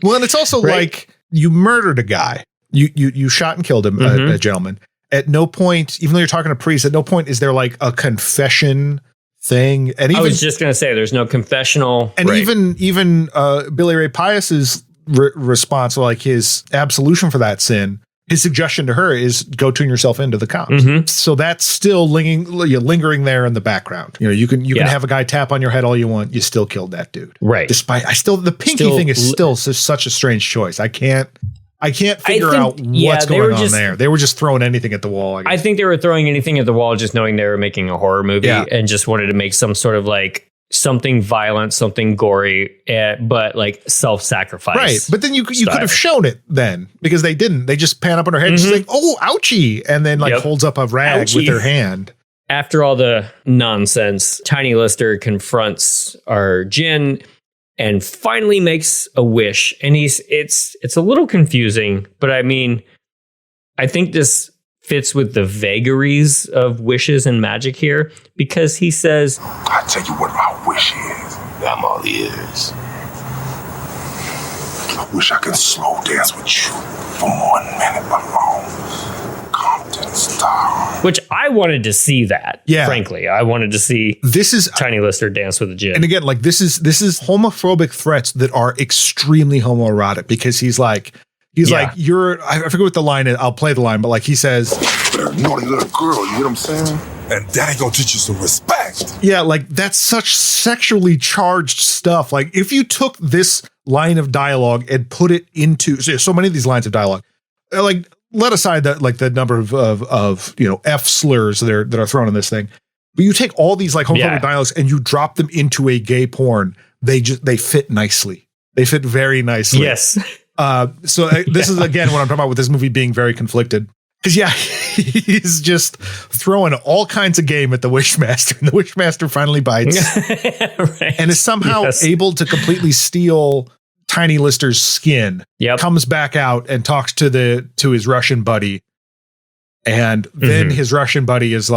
Well, and it's also like you murdered a guy. You shot and killed him, a gentleman. At no point, even though you're talking to priests, at no point is there like a confession thing. And even, I was just going to say, there's no confessional. And even Billy Ray Pius's response, like his absolution for that sin, his suggestion to her is go tune yourself into the cops. So that's still lingering there in the background. You can have a guy tap on your head all you want. You still killed that dude. Right. Despite the pinky thing is still such a strange choice. I can't figure out what's going on there. They were just throwing anything at the wall. I think they were throwing anything at the wall, just knowing they were making a horror movie and just wanted to make some sort of something violent, something gory, but self-sacrifice. Right. But then you could have shown it then, because they didn't. They just pan up on her head and she's like, oh, ouchie. And then holds up a rag with her hand. After all the nonsense, Tiny Lister confronts our Djinn and finally makes a wish. And it's a little confusing, but I mean, I think this fits with the vagaries of wishes and magic here, because he says, I tell you what my wish is. I'm all ears. I wish I could slow dance with you for 1 minute alone. Compton style. Which I wanted to see that. Yeah. Frankly, I wanted to see Tiny Lister dance with a Djinn. And again, this is homophobic threats that are extremely homoerotic, because he's like, you're, I forget what the line is. I'll play the line, but he says, you're a naughty little girl, you know what I'm saying? And daddy gonna teach you some respect. Yeah, that's such sexually charged stuff. If you took this line of dialogue and put it into so many of these lines of dialogue, let aside that the number of F slurs that are thrown in this thing, but you take all these homophobic dialogues and you drop them into a gay porn, they fit nicely. They fit very nicely. Yes. So this is again what I'm talking about with this movie being very conflicted. Because he's just throwing all kinds of game at the Wishmaster, and the Wishmaster finally bites and is somehow able to completely steal Tiny Lister's skin. Comes back out and talks to his Russian buddy, and then his Russian buddy is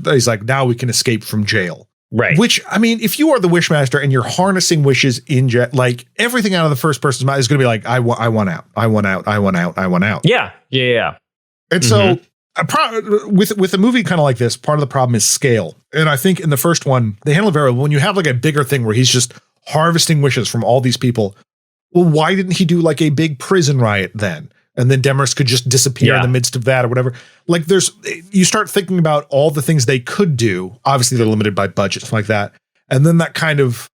he's like, now we can escape from jail. Right. Which, I mean, if you are the Wishmaster and you're harnessing wishes in jail, everything out of the first person's mouth is going to be I want out. I want out. I want out. I want out. Yeah. Yeah. And so with a movie kind of like this, part of the problem is scale. And I think in the first one, they handle it very well. When you have a bigger thing where he's just harvesting wishes from all these people, well, why didn't he do a big prison riot then? And then Demarest could just disappear in the midst of that or whatever. You start thinking about all the things they could do. Obviously, they're limited by budget, stuff like that. And then that kind of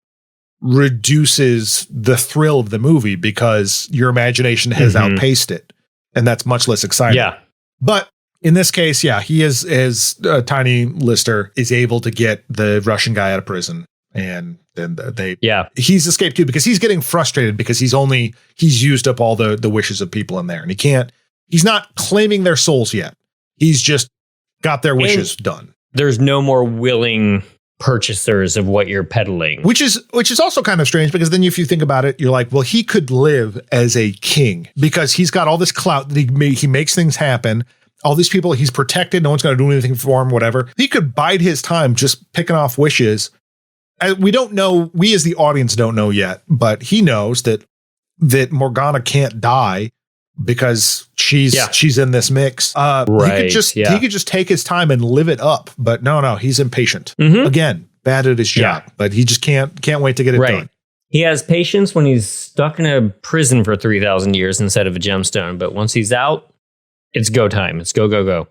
reduces the thrill of the movie because your imagination has outpaced it. And that's much less exciting. Yeah. But in this case, he is, as Tiny Lister is able to get the Russian guy out of prison. And then he's escaped too, because he's getting frustrated because he's used up all the wishes of people in there, and he's not claiming their souls yet. He's just got their wishes done. There's no more willing purchasers of what you're peddling, which is also kind of strange, because then if you think about it, you're like, well, he could live as a king because he's got all this clout that he makes things happen. All these people he's protected. No one's going to do anything for him, whatever. He could bide his time just picking off wishes. We don't know. We as the audience don't know yet, but he knows that that Morgana can't die because she's in this mix. He could just take his time and live it up. But no, he's impatient. Again, bad at his job, but he just can't wait to get it done. He has patience when he's stuck in a prison for 3,000 years instead of a gemstone. But once he's out, it's go time. It's go.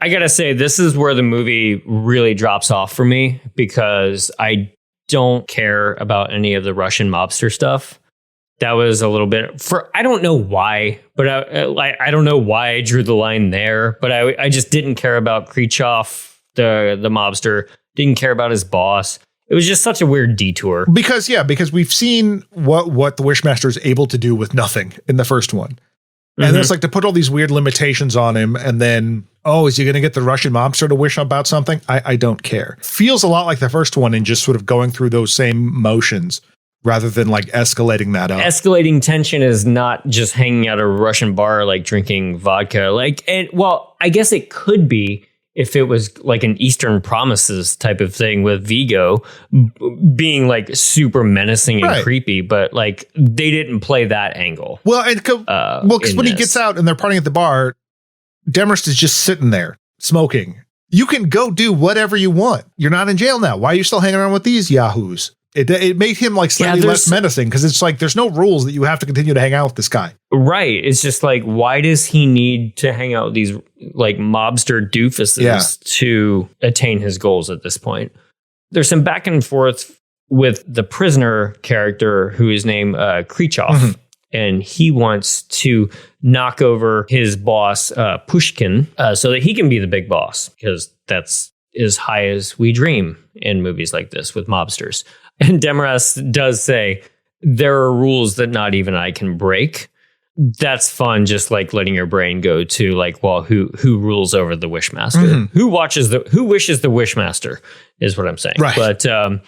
I got to say, this is where the movie really drops off for me because I don't care about any of the Russian mobster stuff. That was a little bit I don't know why, but I don't know why I drew the line there, but I just didn't care about Khrushchev, the mobster, didn't care about his boss. It was just such a weird detour. Because we've seen what the Wishmaster is able to do with nothing in the first one. And it's like to put all these weird limitations on him and then, is he going to get the Russian mobster to wish about something? I don't care. Feels a lot like the first one and just sort of going through those same motions rather than like escalating that up. Escalating tension is not just hanging out at a Russian bar, like drinking vodka. I guess it could be if it was like an Eastern Promises type of thing with Vigo being like super menacing and creepy, but like they didn't play that angle. Well, because when he gets out and they're partying at the bar, Demarest is just sitting there smoking. You can go do whatever you want. You're not in jail now. Why are you still hanging around with these yahoos? It made him like slightly less menacing because it's like there's no rules that you have to continue to hang out with this guy. Right. It's just like, why does he need to hang out with these like mobster doofuses to attain his goals at this point? There's some back and forth with the prisoner character who is named Khrushchev, and he wants to knock over his boss, Pushkin, so that he can be the big boss, because that's as high as we dream in movies like this with mobsters. And Demarest does say, there are rules that not even I can break. That's fun, just like letting your brain go to like, well, who rules over the Wishmaster? Who wishes the Wishmaster is what I'm saying. Right. But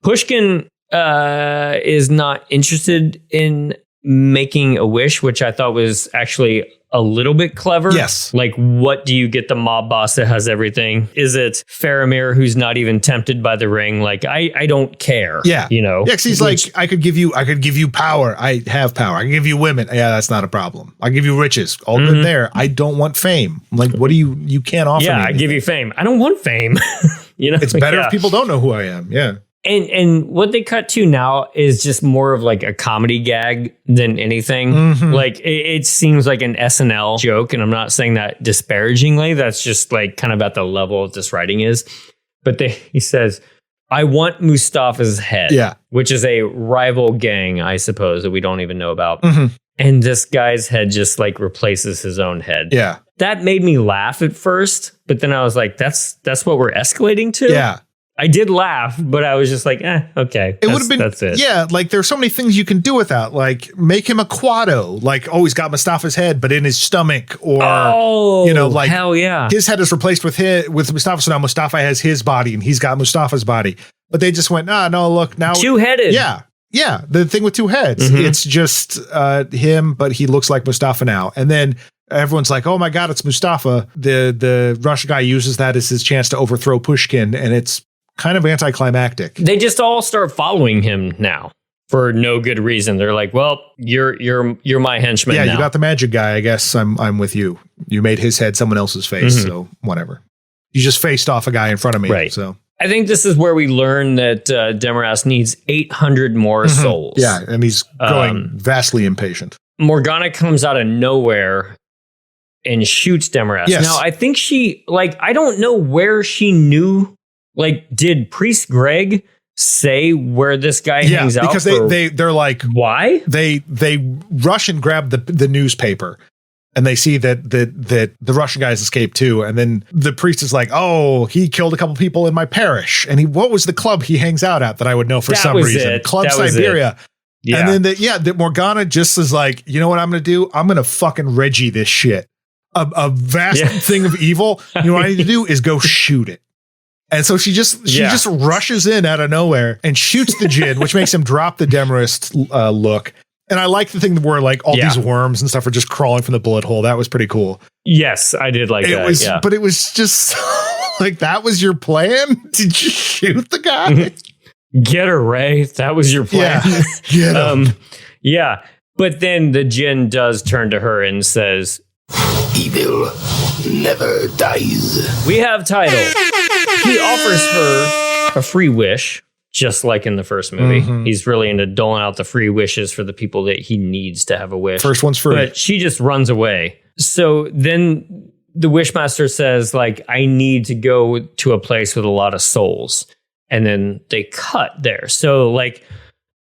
Pushkin is not interested in making a wish, which I thought was actually a little bit clever. Yes. Like, what do you get the mob boss that has everything? Is it Faramir, who's not even tempted by the ring? Like, I don't care. Yeah. You know? Yeah, because he's like, I could give you power. I have power. I can give you women. Yeah, that's not a problem. I give you riches. All good there. I don't want fame. Like, what do you can't offer me I give you fame. I don't want fame. You know? It's better if people don't know who I am. Yeah. And what they cut to now is just more of like a comedy gag than anything. Like it seems like an SNL joke, and I'm not saying that disparagingly. That's just like kind of at the level of this writing is. But he says, "I want Mustafa's head," which is a rival gang, I suppose, that we don't even know about. And this guy's head just like replaces his own head. Yeah, that made me laugh at first, but then I was like, "That's what we're escalating to." Yeah. I did laugh, but I was just like, okay. It would have been, that's it. Yeah, like there's so many things you can do with that. Like make him a Quado. Like, he's got Mustafa's head, but in his stomach. Or, like hell yeah. His head is replaced with Mustafa. So now Mustafa has his body and he's got Mustafa's body. But they just went, no, look, now. Two-headed. Yeah. Yeah. The thing with two heads. It's just him, but he looks like Mustafa now. And then everyone's like, oh my God, it's Mustafa. The Russian guy uses that as his chance to overthrow Pushkin. And it's kind of anticlimactic. They just all start following him now for no good reason. They're like, well, you're my henchman. Yeah, now. You got the magic guy. I guess I'm with you. You made his head someone else's face, so whatever. You just faced off a guy in front of me. Right. So I think this is where we learn that Demarest needs 800 more souls. Yeah, and he's growing vastly impatient. Morgana comes out of nowhere and shoots Demarest. Yes. Now, I think I don't know where she knew. Like, did Priest Greg say where this guy hangs out? Because they're like, why? They rush and grab the newspaper, and they see that the Russian guys escaped too. And then the priest is like, oh, he killed a couple people in my parish. And what was the club he hangs out at that I would know for some reason? Club Siberia. Yeah. And then that Morgana just is like, you know what I'm going to do? I'm going to fucking Reggie this shit. A vast thing of evil. You know what I need to do is go shoot it. And so she just rushes in out of nowhere and shoots the Djinn, which makes him drop the Demarest look. And I like the thing where like all these worms and stuff are just crawling from the bullet hole. That was pretty cool. Yes, I did like that. But it was just like, that was your plan? Did you shoot the guy? Get her, Ray. That was your plan. Yeah. Get him. Yeah. But then the Djinn does turn to her and says, Evil never dies. we have title. He offers her a free wish, just like in the first movie. He's really into doling out the free wishes for the people that he needs to have a wish. First one's free. But she just runs away. So then the Wishmaster says, like, I need to go to a place with a lot of souls. And then they cut there. So, like,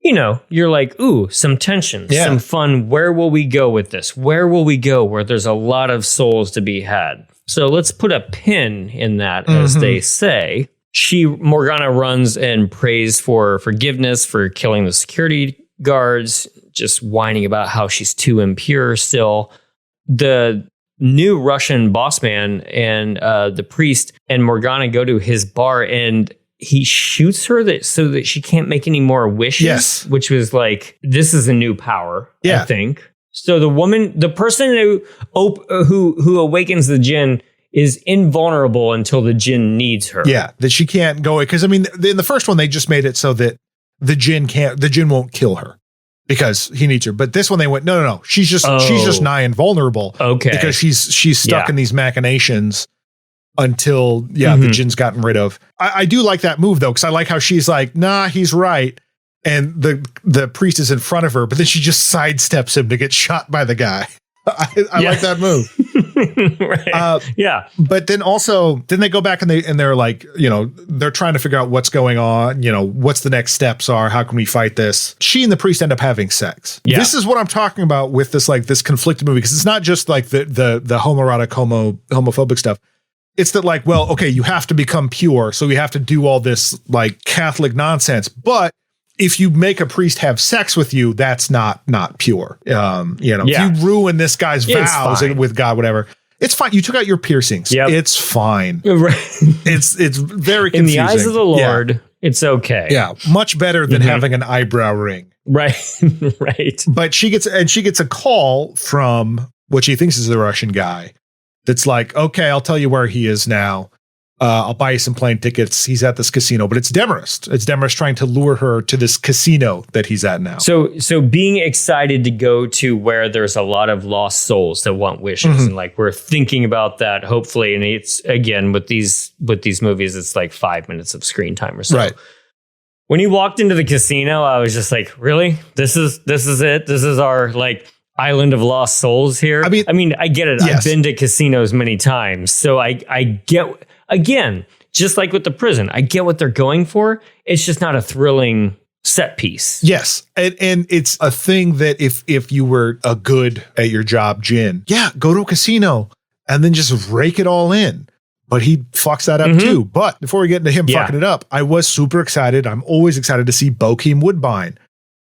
you know, you're like, ooh, some tension, some fun. Where will we go with this? Where will we go where there's a lot of souls to be had? So let's put a pin in that, as they say. Morgana runs and prays for forgiveness for killing the security guards, just whining about how she's too impure still. The new Russian boss man and the priest and Morgana go to his bar, and he shoots her so that she can't make any more wishes, which was like, this is a new power, I think. So the person who awakens the Djinn is invulnerable until the Djinn needs her. Yeah, that she can't go, because I mean, in the first one, they just made it so that the Djinn won't kill her because he needs her. But this one, they went, no, she's just nigh invulnerable. Okay. Because she's stuck in these machinations until the Djinn's gotten rid of. I do like that move though, because I like how she's like, nah, he's right. And the priest is in front of her, but then she just sidesteps him to get shot by the guy. I like that move. Right. But then they go back and they're like, you know, they're trying to figure out what's going on, you know, what's the next steps are, how can we fight this? She and the priest end up having sex. Yeah. This is what I'm talking about with this, like, this conflicted movie, because it's not just like the homoerotic homophobic stuff. It's that, like, well, okay, you have to become pure, so you have to do all this like Catholic nonsense, but if you make a priest have sex with you, that's not pure. You know, if you ruin this guy's vows with God, whatever, it's fine. You took out your piercings. Yep. It's fine. Right. It's very confusing. In the eyes of the Lord, it's okay. Yeah. Much better than having an eyebrow ring. Right. Right. But she gets a call from what she thinks is the Russian guy. That's like, okay, I'll tell you where he is now. I'll buy you some plane tickets. He's at this casino, but it's Demarest. It's Demarest trying to lure her to this casino that he's at now. So being excited to go to where there's a lot of lost souls that want wishes, and like we're thinking about that, hopefully. And it's, again, with these movies, it's like 5 minutes of screen time or so. Right. When you walked into the casino, I was just like, really? This is it. This is our like island of lost souls here. I mean, I get it. Yes. I've been to casinos many times, so I get. Again, just like with the prison, I get what they're going for. It's just not a thrilling set piece. Yes. And it's a thing that if you were a good at your job, Djinn, go to a casino and then just rake it all in. But he fucks that up too. But before we get into him fucking it up, I was super excited. I'm always excited to see Bokeem Woodbine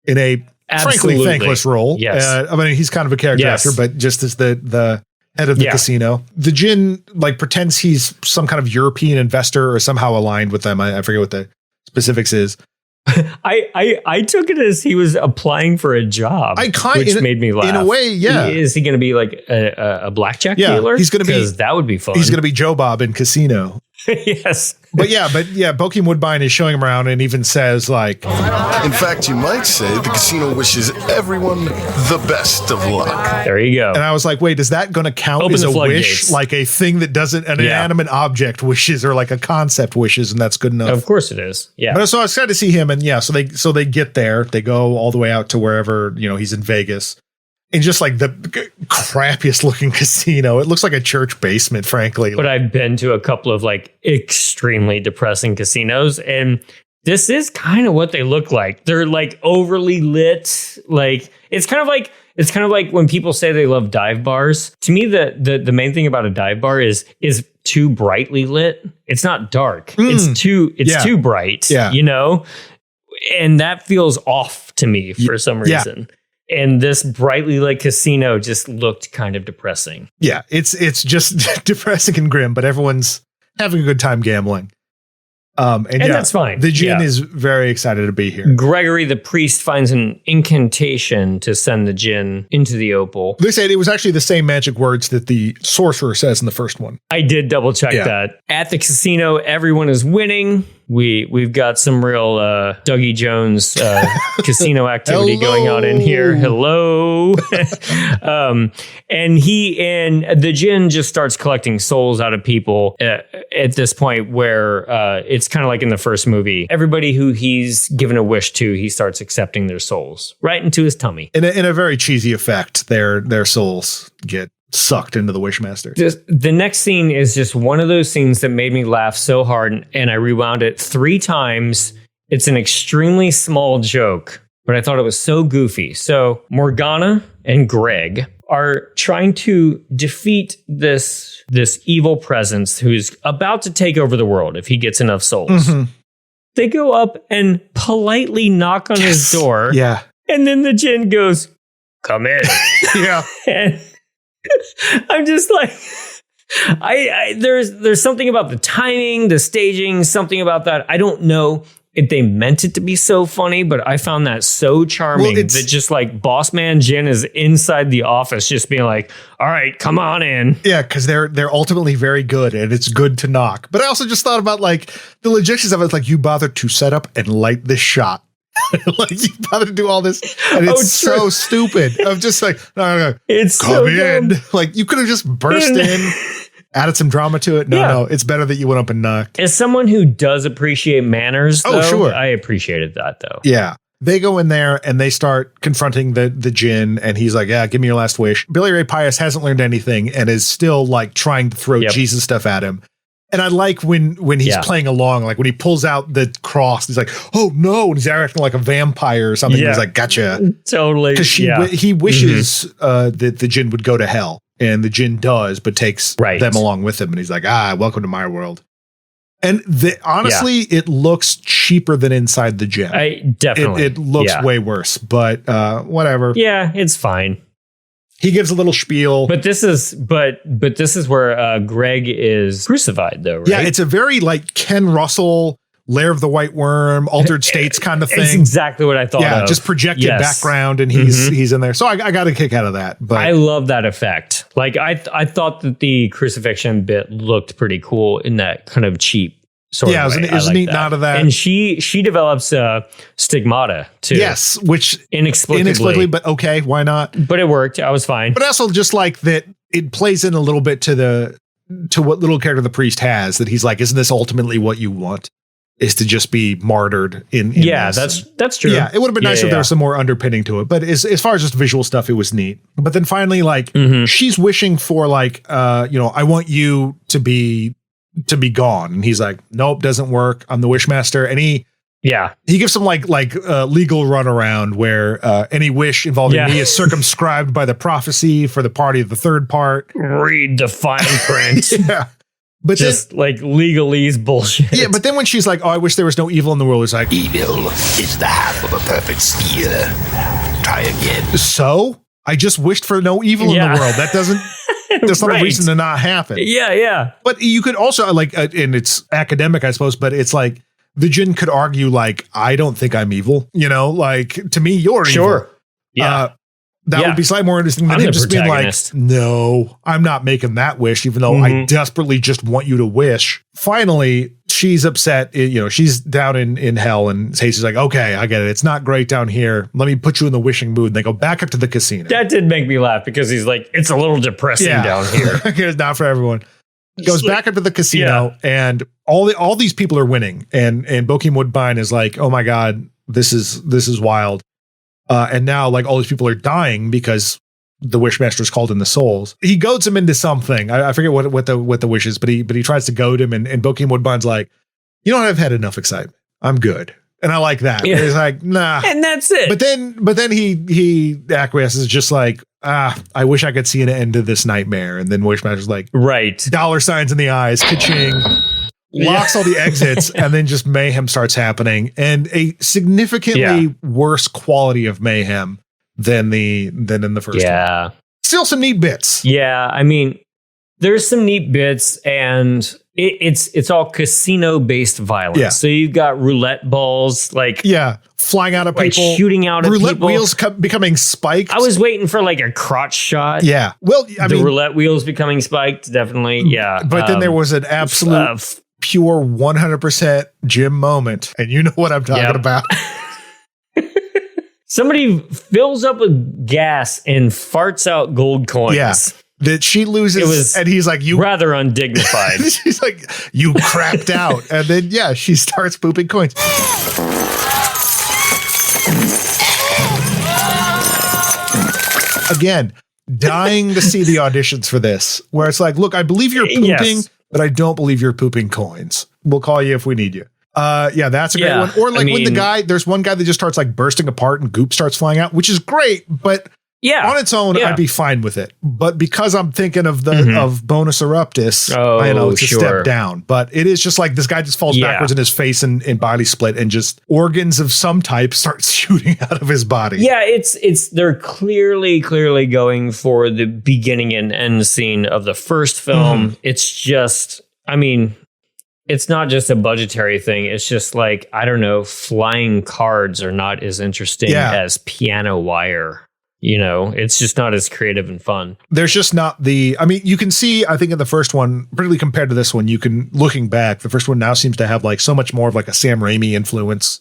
in a frankly thankless role. Yes. I mean, he's kind of a character actor, but just as the head of the casino. The Djinn like pretends he's some kind of European investor or somehow aligned with them. I forget what the specifics is. I took it as he was applying for a job, which made me laugh. In a way, yeah. Is he going to be like a blackjack dealer? He's going to be, that would be fun. He's going to be Joe Bob in Casino. Yes. But Bokeem Woodbine is showing him around and even says like, in fact, you might say the casino wishes everyone the best of luck. There you go. And I was like, wait, is that going to count as a wish? Like a thing that doesn't, an inanimate object wishes or like a concept wishes, and that's good enough. Of course it is. Yeah. But so I was excited to see him, and so they get there, they go all the way out to wherever, you know, he's in Vegas. In just like the crappiest looking casino. It looks like a church basement, frankly. But I've been to a couple of like extremely depressing casinos, and this is kind of what they look like. They're like overly lit. Like it's kind of like when people say they love dive bars. To me, the main thing about a dive bar is too brightly lit. It's not dark. It's too bright. Yeah. You know? And that feels off to me for some reason. Yeah. And this brightly lit casino just looked kind of depressing. Yeah, it's just depressing and grim, but everyone's having a good time gambling. And that's fine. The Djinn is very excited to be here. Gregory, the priest, finds an incantation to send the Djinn into the opal. They said it was actually the same magic words that the sorcerer says in the first one. I did double check that. At the casino, everyone is winning, we've got some real Dougie Jones casino activity going on in here. Hello. And the Djinn just starts collecting souls out of people at this point where it's kind of like in the first movie. Everybody who he's given a wish to, he starts accepting their souls right into his tummy. In a very cheesy effect, their souls get sucked into the Wishmaster. The next scene is just one of those scenes that made me laugh so hard, and I rewound it 3 times. It's an extremely small joke, but I thought it was so goofy. So Morgana and Greg are trying to defeat this evil presence who's about to take over the world if he gets enough souls. Mm-hmm. They go up and politely knock on his door. Yeah. And then the Djinn goes, "Come in." Yeah. And I'm just like, there's something about the timing, the staging, something about that. I don't know if they meant it to be so funny, but I found that so charming that just like Boss Man Djinn is inside the office just being like, "All right, come on in." Yeah, because they're ultimately very good and it's good to knock. But I also just thought about like the logistics of it. It's like you bothered to set up and light this shot. Like you bothered to do all this and it's so stupid. I'm just like, no. It's come so in. Dumb. Like you could have just burst in. Added some drama to it. No, it's better that you went up and knocked. As someone who does appreciate manners, sure. I appreciated that, though. Yeah. They go in there and they start confronting the Djinn, and he's like, "Yeah, give me your last wish." Billy Ray Pius hasn't learned anything and is still like trying to throw Jesus stuff at him. And I like when he's playing along, like when he pulls out the cross, he's like, "Oh no," and he's acting like a vampire or something. He's like, "Gotcha." Totally. Because he wishes that the Djinn would go to hell. And the Djinn does, but takes them along with him. And he's like, welcome to my world. And honestly, it looks cheaper than Inside the Djinn. Definitely. It looks way worse, but whatever. Yeah, it's fine. He gives a little spiel. But this is where Greg is crucified, though, right? Yeah, it's a very like Ken Russell, Lair of the White Worm, Altered States kind of thing. It's exactly what I thought. Yeah, just projected background, and he's in there. So I got a kick out of that. But I love that effect. Like I thought that the crucifixion bit looked pretty cool in that kind of cheap sort of way. Yeah, it was a neat nod of that. And she develops stigmata too. Yes, which inexplicably, but okay, why not? But it worked. I was fine. But also just like that, it plays in a little bit to what little character the priest has. That he's like, isn't this ultimately what you want? Is to just be martyred in this. That's true. Yeah, it would have been nice if there was some more underpinning to it. But as far as just visual stuff, it was neat. But then finally, like she's wishing for like, I want you to be gone, and he's like, nope, doesn't work. I'm the Wishmaster, and he gives some like legal runaround where any wish involving me is circumscribed by the prophecy for the party of the third part. Read the fine print. Yeah. But just like legalese bullshit. Yeah, but then when she's like, "Oh, I wish there was no evil in the world," it's like, evil is the half of a perfect sphere. Try again. So I just wished for no evil in the world. That doesn't. There's not a reason to not happen. Yeah. But you could also like, and it's academic, I suppose. But it's like the Djinn could argue, like, I don't think I'm evil. Like to me, you're evil. Yeah. That would be slightly more interesting than him just being like, no, I'm not making that wish, even though I desperately just want you to wish. Finally, she's upset. She's down in hell, and Hasey's like, okay, I get it. It's not great down here. Let me put you in the wishing mood. And they go back up to the casino. That did make me laugh because he's like, it's a little depressing down here. It's not for everyone. Goes back up to the casino, and all these people are winning. And Bokeem Woodbine is like, oh my God, this is wild. And now, like, all these people are dying because the Wishmaster's called in the souls. He goads him into something. I forget what the wish is, but he tries to goad him, and Bokeem Woodbine's like, you know what? I've had enough excitement. I'm good. And I like that. Yeah. He's like, nah. And that's it. But then he acquiesces, just like, I wish I could see an end to this nightmare. And then Wishmaster's like, right. $ signs in the eyes, ka-ching. Locks all the exits, and then just mayhem starts happening, and a significantly worse quality of mayhem than in the first one. Still some neat bits. Yeah, I mean, there's some neat bits, and it's all casino based violence. Yeah. So you've got roulette balls, like flying out of people, shooting out of roulette people. Wheels becoming spiked. I was waiting for like a crotch shot. Yeah, well, I mean, roulette wheels becoming spiked, definitely. Yeah, but then there was an absolute pure 100% Jim moment. And you know what I'm talking about. Somebody fills up with gas and farts out gold coins. Yeah. That she loses, and he's like, "You rather undignified." She's like, "You crapped out," and then she starts pooping coins. Again, dying to see the auditions for this, where it's like, "Look, I believe you're pooping, but I don't believe you're pooping coins. We'll call you if we need you." That's a great one. Or like when there's one guy that just starts like bursting apart and goop starts flying out, which is great, but. On its own, I'd be fine with it. But because I'm thinking of the of Bonus Eruptus, I know it's a step down. But it is just like this guy just falls backwards and his face and body split and just organs of some type start shooting out of his body. Yeah, it's they're clearly going for the beginning and end scene of the first film. It's just, I mean, it's not just a budgetary thing. It's just like, I don't know, flying cards are not as interesting as piano wire. You know, it's just not as creative and fun. There's just not you can see, I think in the first one, particularly compared to this one, looking back, the first one now seems to have like so much more of like a Sam Raimi influence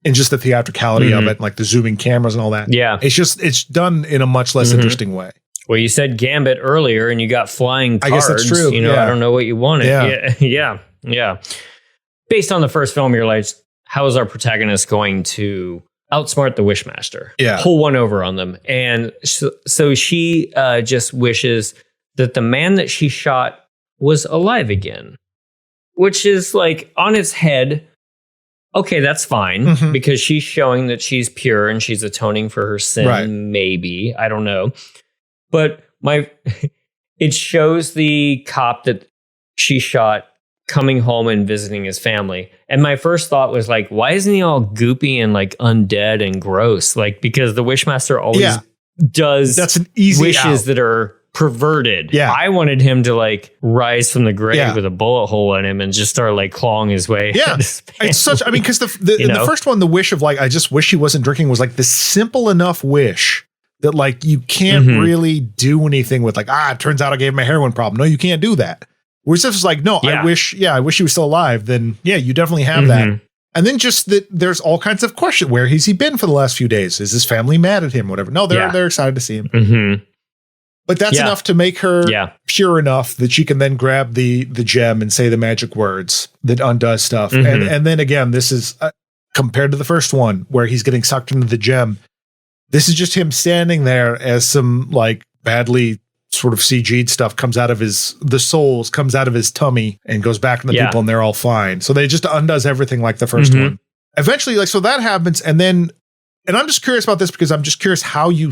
in just the theatricality of it, like the zooming cameras and all that. Yeah. It's done in a much less interesting way. Well, you said Gambit earlier and you got flying cards. I guess that's true. You know, I don't know what you wanted. Yeah. Based on the first film, you're like, how is our protagonist going to outsmart the Wishmaster, pull one over on them? And so she just wishes that the man that she shot was alive again, which is like on its head. Okay, that's fine because she's showing that she's pure and she's atoning for her sin. Right. Maybe, I don't know, but it shows the cop that she shot coming home and visiting his family. And my first thought was like, why isn't he all goopy and like undead and gross? Like, because the Wishmaster always does that's an easy wishes that are perverted. Yeah. I wanted him to like rise from the grave with a bullet hole in him and just start like clawing his way. Yeah. It's such, I mean, because the first one, the wish of like, I just wish he wasn't drinking was like the simple enough wish that like you can't really do anything with like, it turns out I gave him a heroin problem. No, you can't do that. Whereas if it's like, no, I wish he was still alive, then you definitely have that. And then just that there's all kinds of questions. Where has he been for the last few days? Is his family mad at him? Whatever. No, they're excited to see him. But that's enough to make her pure enough that she can then grab the gem and say the magic words that undoes stuff. And then again, this is compared to the first one where he's getting sucked into the gem. This is just him standing there as some like badly sort of CG'd stuff comes out of the souls comes out of his tummy and goes back to the people and they're all fine. So they just undoes everything like the first one. Eventually, like, so that happens. And then, and I'm just curious about this because I'm just curious how you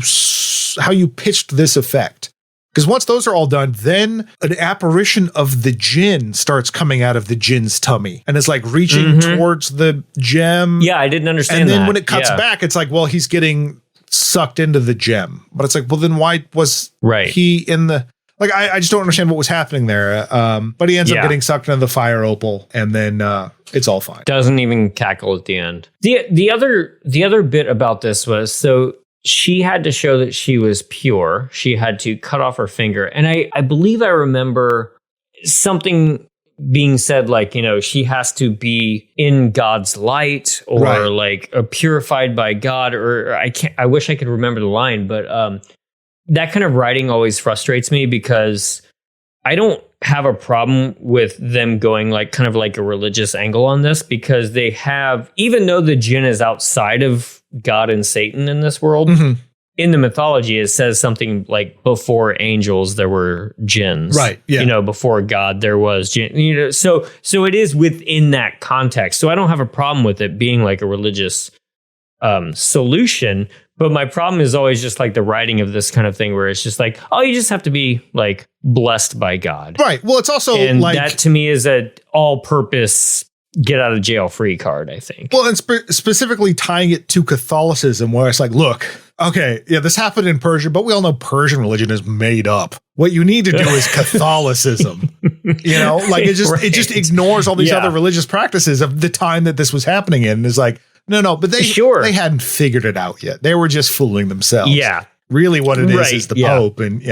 pitched this effect. Because once those are all done, then an apparition of the Djinn starts coming out of the Djinn's tummy and it's like reaching towards the gem. Yeah, I didn't understand that. And then that. when it cuts back, it's like, well, he's getting sucked into the gem. But it's like, well, then why was he in the... Like, I just don't understand what was happening there. But he ends up getting sucked into the fire opal and then it's all fine. Doesn't even cackle at the end. The other bit about this was, so she had to show that she was pure. She had to cut off her finger. And I believe I remember something being said like, you know, she has to be in God's light or like purified by God, or I wish I could remember the line, but that kind of writing always frustrates me because I don't have a problem with them going like kind of like a religious angle on this, because they have, even though the Djinn is outside of God and Satan in this world, in the mythology, it says something like before angels, there were jinns, right? Yeah. You know, before God, there was jinn, you know, so it is within that context. So I don't have a problem with it being like a religious solution. But my problem is always just like the writing of this kind of thing where it's just like, oh, you just have to be like blessed by God. Right. Well, it's also and like that to me is a all purpose get out of jail free card, I think. Well, and specifically tying it to Catholicism, where it's like, look, okay, yeah, this happened in Persia, but we all know Persian religion is made up. What you need to do is Catholicism. You know, like it just ignores all these other religious practices of the time that this was happening in. And it's like, no, but they hadn't figured it out yet. They were just fooling themselves. Yeah. Really what it is the Pope. And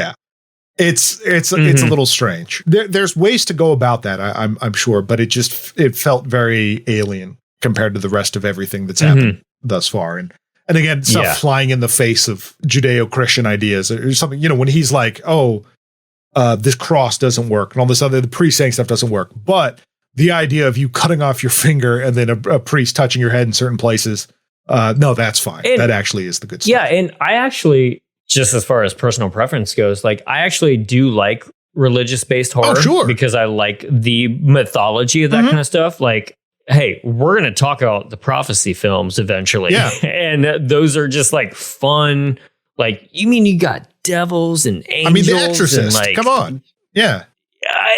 It's a little strange. There's ways to go about that, I'm sure, but it felt very alien compared to the rest of everything that's happened thus far. And again, stuff flying in the face of Judeo-Christian ideas or something, when he's like, this cross doesn't work and all this other, the priest saying stuff doesn't work. But the idea of you cutting off your finger and then a priest touching your head in certain places, no, that's fine. And that actually is the good stuff. Yeah, and I actually, just as far as personal preference goes, like I actually do like religious-based horror. Oh, sure. Because I like the mythology of that kind of stuff. Like, hey, we're going to talk about the prophecy films eventually. Yeah. And those are just like fun. Like, you mean you got devils and angels? I mean, The Exorcist. And, like, come on. Yeah.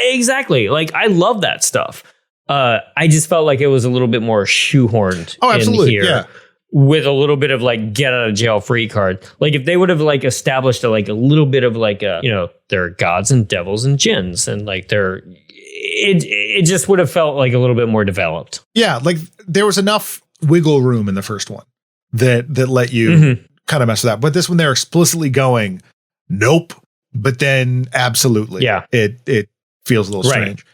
Exactly. Like, I love that stuff. I just felt like it was a little bit more shoehorned absolutely. in here. Yeah. With a little bit of like get out of jail free card. Like if they would have like established a little bit of like there are gods and devils and jinns and like it just would have felt like a little bit more developed. Yeah, like there was enough wiggle room in the first one that let you kind of mess with that. But this one they're explicitly going, nope. But then absolutely. Yeah. It feels a little strange.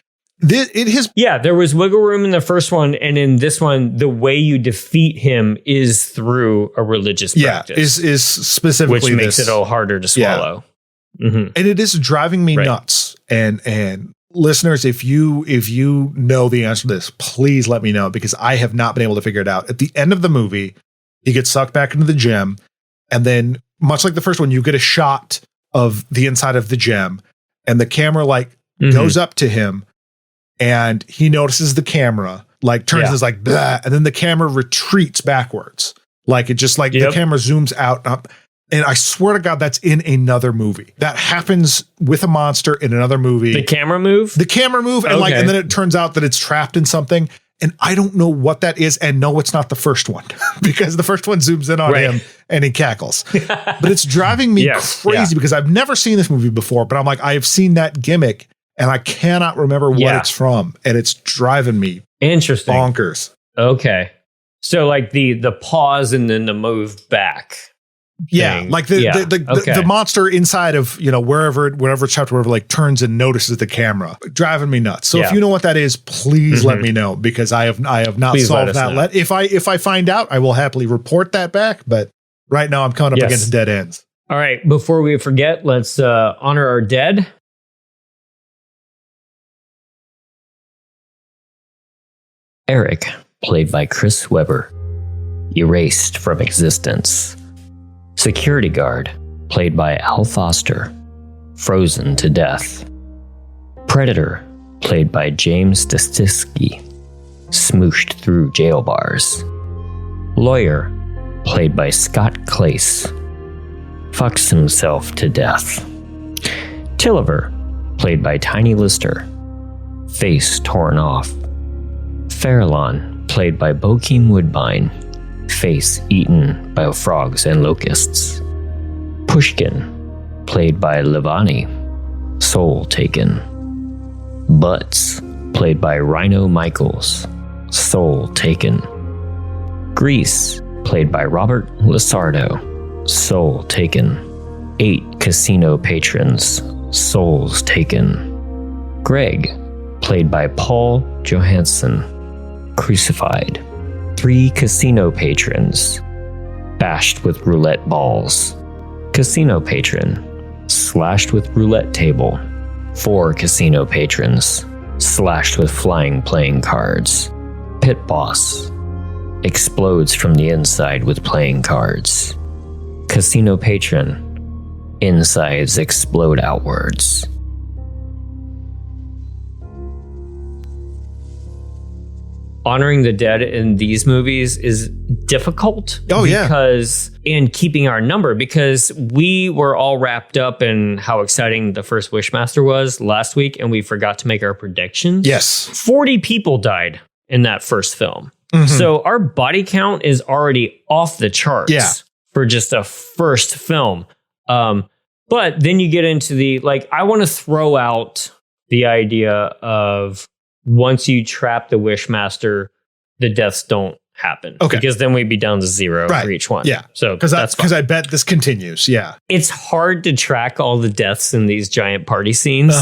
There was wiggle room in the first one, and in this one, the way you defeat him is through a religious practice. Is specifically which makes it a little harder to swallow. Yeah. And it is driving me nuts. And listeners, if you know the answer to this, please let me know because I have not been able to figure it out. At the end of the movie, he gets sucked back into the gem, and then much like the first one, you get a shot of the inside of the gem, and the camera goes up to him. And he notices the camera, turns is like, blah, and then the camera retreats backwards. Like it just the camera zooms out up. And I swear to God, that's in another movie. That happens with a monster in another movie. The camera move? The camera move. And and then it turns out that it's trapped in something. And I don't know what that is. And no, it's not the first one because the first one zooms in on him and he cackles. But it's driving me crazy because I've never seen this movie before, but I'm like, I have seen that gimmick. And I cannot remember what it's from. And it's driving me bonkers. Okay. So like the pause and then the move back. Yeah. Thing. Like the monster inside of, whatever chapter, turns and notices the camera. Driving me nuts. So if you know what that is, please let me know because I have not solved that. If I find out, I will happily report that back. But right now I'm coming up against dead ends. All right. Before we forget, let's honor our dead. Eric, played by Chris Webber, erased from existence. Security guard, played by Al Foster, frozen to death. Predator, played by James Destiski, smooshed through jail bars. Lawyer, played by Scott Clace, fucks himself to death. Tilliver, played by Tiny Lister, face torn off. Farallon, played by Bokeem Woodbine, face eaten by frogs and locusts. Pushkin, played by Levani, soul taken. Butts, played by Rhino Michaels, soul taken. Grease, played by Robert Lasardo, soul taken. 8 casino patrons, souls taken. Greg, played by Paul Johansson, crucified. 3 casino patrons, bashed with roulette balls. Casino patron, slashed with roulette table. 4 casino patrons, slashed with flying playing cards. Pit boss, explodes from the inside with playing cards. Casino patron, insides explode outwards. Honoring the dead in these movies is difficult. Because in keeping our number, because we were all wrapped up in how exciting the first Wishmaster was last week, and we forgot to make our predictions. Yes. 40 people died in that first film. So our body count is already off the charts for just a first film. But then you get into the, I want to throw out the idea of once you trap the Wishmaster, the deaths don't happen. Okay. Because then we'd be down to 0 for each one. Yeah. So because I bet this continues. Yeah. It's hard to track all the deaths in these giant party scenes.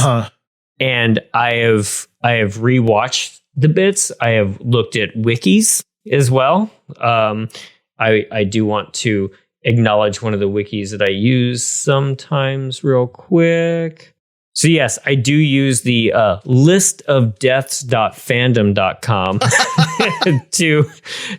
And I have rewatched the bits. I have looked at wikis as well. I do want to acknowledge one of the wikis that I use sometimes real quick. So yes, I do use the listofdeaths.fandom.com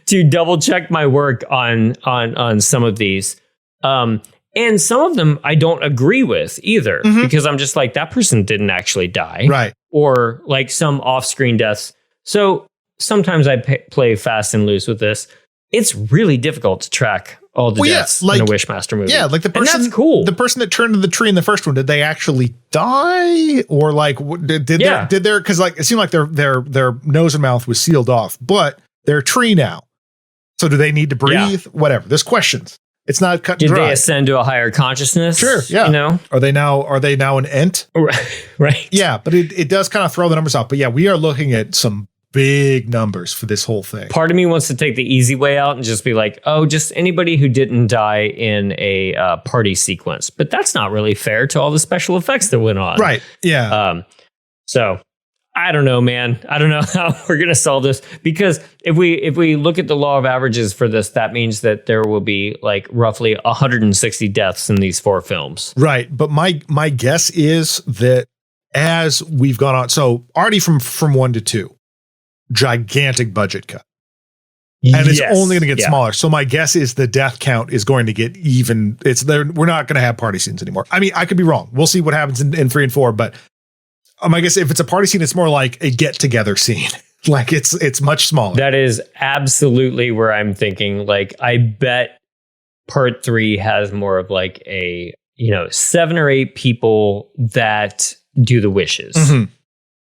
to double check my work on some of these. And some of them I don't agree with either, because I'm just like, that person didn't actually die. Right. Or like some off-screen deaths. So sometimes I play fast and loose with this. It's really difficult to track all the deaths in a Wishmaster movie. Yeah, like the person, and that's cool. The person that turned to the tree in the first one, did they actually die, or like did there? Because like it seemed like their nose and mouth was sealed off, but they're a tree now. So do they need to breathe? Yeah. Whatever. There's questions. It's not cut and dry. Did they ascend to a higher consciousness? Sure. Yeah. You know, are they now an ent? Right. Yeah, but it does kind of throw the numbers off. But yeah, we are looking at some big numbers for this whole thing. Part of me wants to take the easy way out and just be like, oh, just anybody who didn't die in a party sequence. But that's not really fair to all the special effects that went on. Right. Yeah. So I don't know, man. I don't know how we're going to solve this, because if we look at the law of averages for this, that means that there will be like roughly 160 deaths in these 4 films. Right. But my guess is that as we've gone on, so already from 1 to 2, gigantic budget cut. And it's only going to get smaller. So my guess is the death count is going to get even. It's there. We're not going to have party scenes anymore. I mean, I could be wrong. We'll see what happens in 3 and 4. But I guess if it's a party scene, it's more like a get together scene. Like it's much smaller. That is absolutely where I'm thinking. Like, I bet part 3 has more of like a 7 or 8 people that do the wishes. Mm-hmm.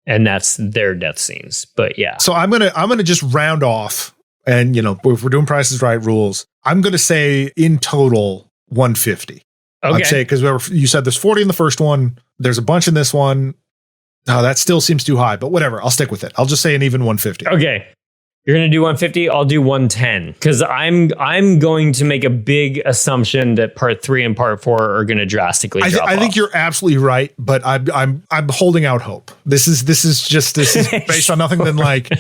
And that's their death scenes. But yeah. So I'm gonna just round off, and if we're doing Price is Right rules, I'm gonna say in total 150. Okay. I'd say, because you said there's 40 in the first one, there's a bunch in this one. Oh, that still seems too high, but whatever. I'll stick with it. I'll just say an even 150. Okay. You're going to do 150. I'll do 110, because I'm going to make a big assumption that part 3 and part 4 are going to drastically drop off. I think you're absolutely right, but I'm holding out hope. This is based on nothing than like,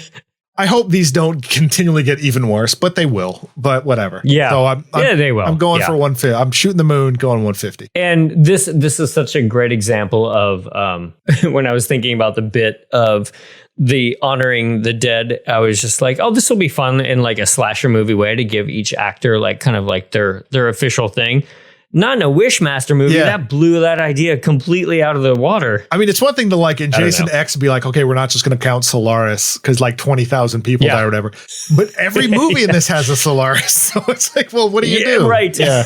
I hope these don't continually get even worse, but they will. But whatever. Yeah. So they will. I'm going for 150. I'm shooting the moon, going 150. And this is such a great example of when I was thinking about the bit of the honoring the dead, I was just like, oh, this will be fun in like a slasher movie way to give each actor like kind of like their official thing. Not in a Wishmaster movie. Yeah. That blew that idea completely out of the water. I mean, it's one thing to like in Jason X be like, okay, we're not just going to count Solaris because like 20,000 people die or whatever. But every movie in this has a Solaris. So it's like, well, what do you do? Right. Yeah.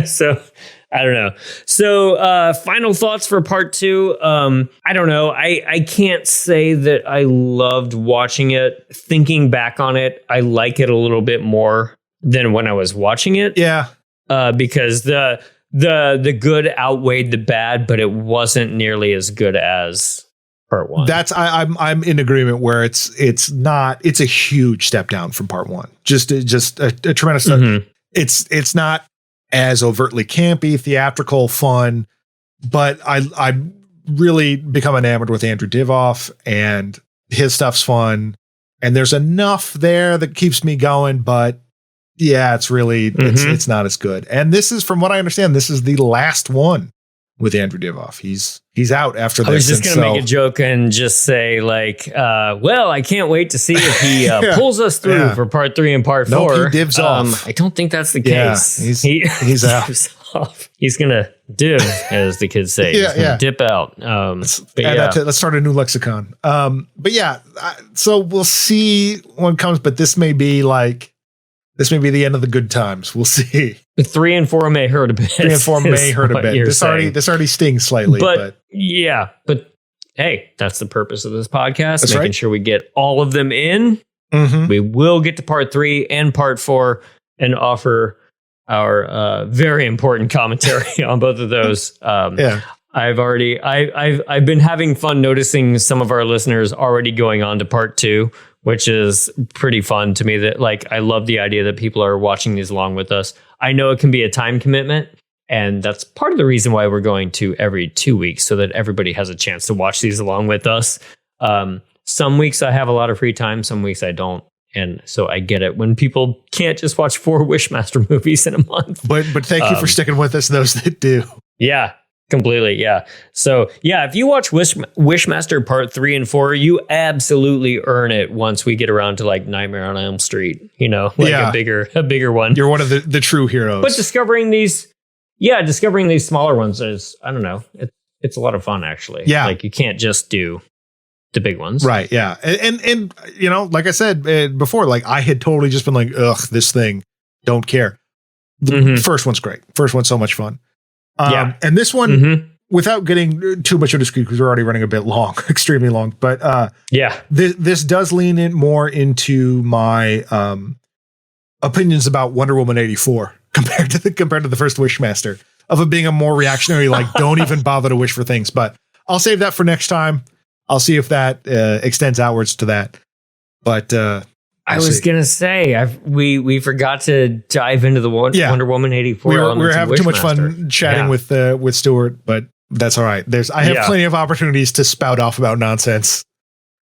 So I don't know. So final thoughts for part 2. I don't know. I can't say that I loved watching it. Thinking back on it, I like it a little bit more than when I was watching it. Yeah. Because the good outweighed the bad, but it wasn't nearly as good as part 1. I'm in agreement where it's a huge step down from part 1. Just a tremendous step. Mm-hmm. It's not as overtly campy, theatrical, fun, but I really become enamored with Andrew Divoff, and his stuff's fun, and there's enough there that keeps me going, but yeah, it's really, it's not as good. And this is, from what I understand, this is the last one with Andrew Divoff. He's out after this. I was just going to make a joke and just say like, well, I can't wait to see if he pulls us through for part 3 and part 4. Nope, he divs off. I don't think that's the case. He's out. Off. He's going to div, as the kids say. He's going to dip out. Let's start a new lexicon. But yeah, so we'll see when it comes, but this may be the end of the good times. We'll see. 3 and 4 may hurt a bit. 3 and 4 may hurt a bit. This already stings slightly. But hey, that's the purpose of this podcast. Making sure we get all of them in. Mm-hmm. We will get to part 3 and part 4 and offer our very important commentary on both of those. I've been having fun noticing some of our listeners already going on to part 2, which is pretty fun to me. That like, I love the idea that people are watching these along with us. I know it can be a time commitment, and that's part of the reason why we're going to every 2 weeks, so that everybody has a chance to watch these along with us. Some weeks I have a lot of free time, some weeks I don't. And so I get it when people can't just watch 4 Wishmaster movies in a month. But thank you for sticking with us, those that do. Yeah, completely. Yeah. So yeah, if you watch Wishmaster Part 3 and 4, you absolutely earn it once we get around to like Nightmare on Elm Street, you know, like a bigger one. You're one of the true heroes. But discovering these smaller ones is, I don't know, it's a lot of fun actually. Yeah. Like you can't just do the big ones. Right. Yeah. And you know, like I said before, like I had totally just been like, ugh, this thing, don't care. The first one's great. First one's so much fun. And this one, without getting too much into because we're already running a bit long, extremely long, but this does lean in more into my opinions about Wonder Woman 84 compared to the first Wishmaster, of it being a more reactionary, like don't even bother to wish for things. But I'll save that for next time. I'll see if that extends outwards to that. But I was going to say, we forgot to dive into the Wonder Woman 84. We were having too much fun chatting with Stuart, but that's all right. I have plenty of opportunities to spout off about nonsense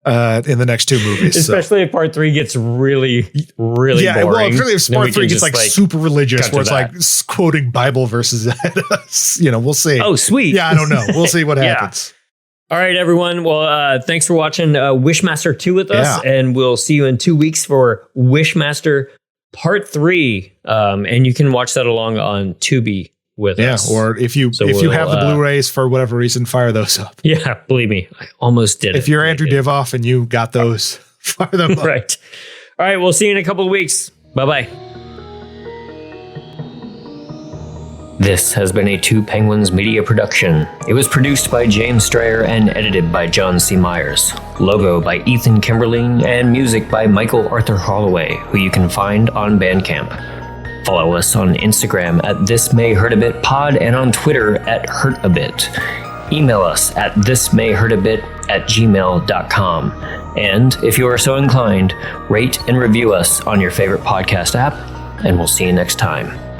in the next 2 movies. Especially if part 3 gets really, really boring. Well, really if part 3 gets like super religious, where it's like quoting Bible verses at us. You know, we'll see. Oh, sweet. Yeah, I don't know. We'll see what happens. All right, everyone. Well, thanks for watching Wishmaster 2 with us, and we'll see you in 2 weeks for Wishmaster Part 3. And you can watch that along on Tubi with us. Yeah, or if you have the Blu-rays for whatever reason, fire those up. Yeah, believe me, I almost did it. If you're Andrew Divoff and you got those, fire them up. Right. All right, we'll see you in a couple of weeks. Bye-bye. This has been a Two Penguins media production. It was produced by James Strayer and edited by John C. Myers. Logo by Ethan Kimberling and music by Michael Arthur Holloway, who you can find on Bandcamp. Follow us on Instagram at This May Hurt a Bit Pod and on Twitter at Hurt a Bit. Email us at thismayhurtabit@gmail.com. And if you are so inclined, rate and review us on your favorite podcast app, and we'll see you next time.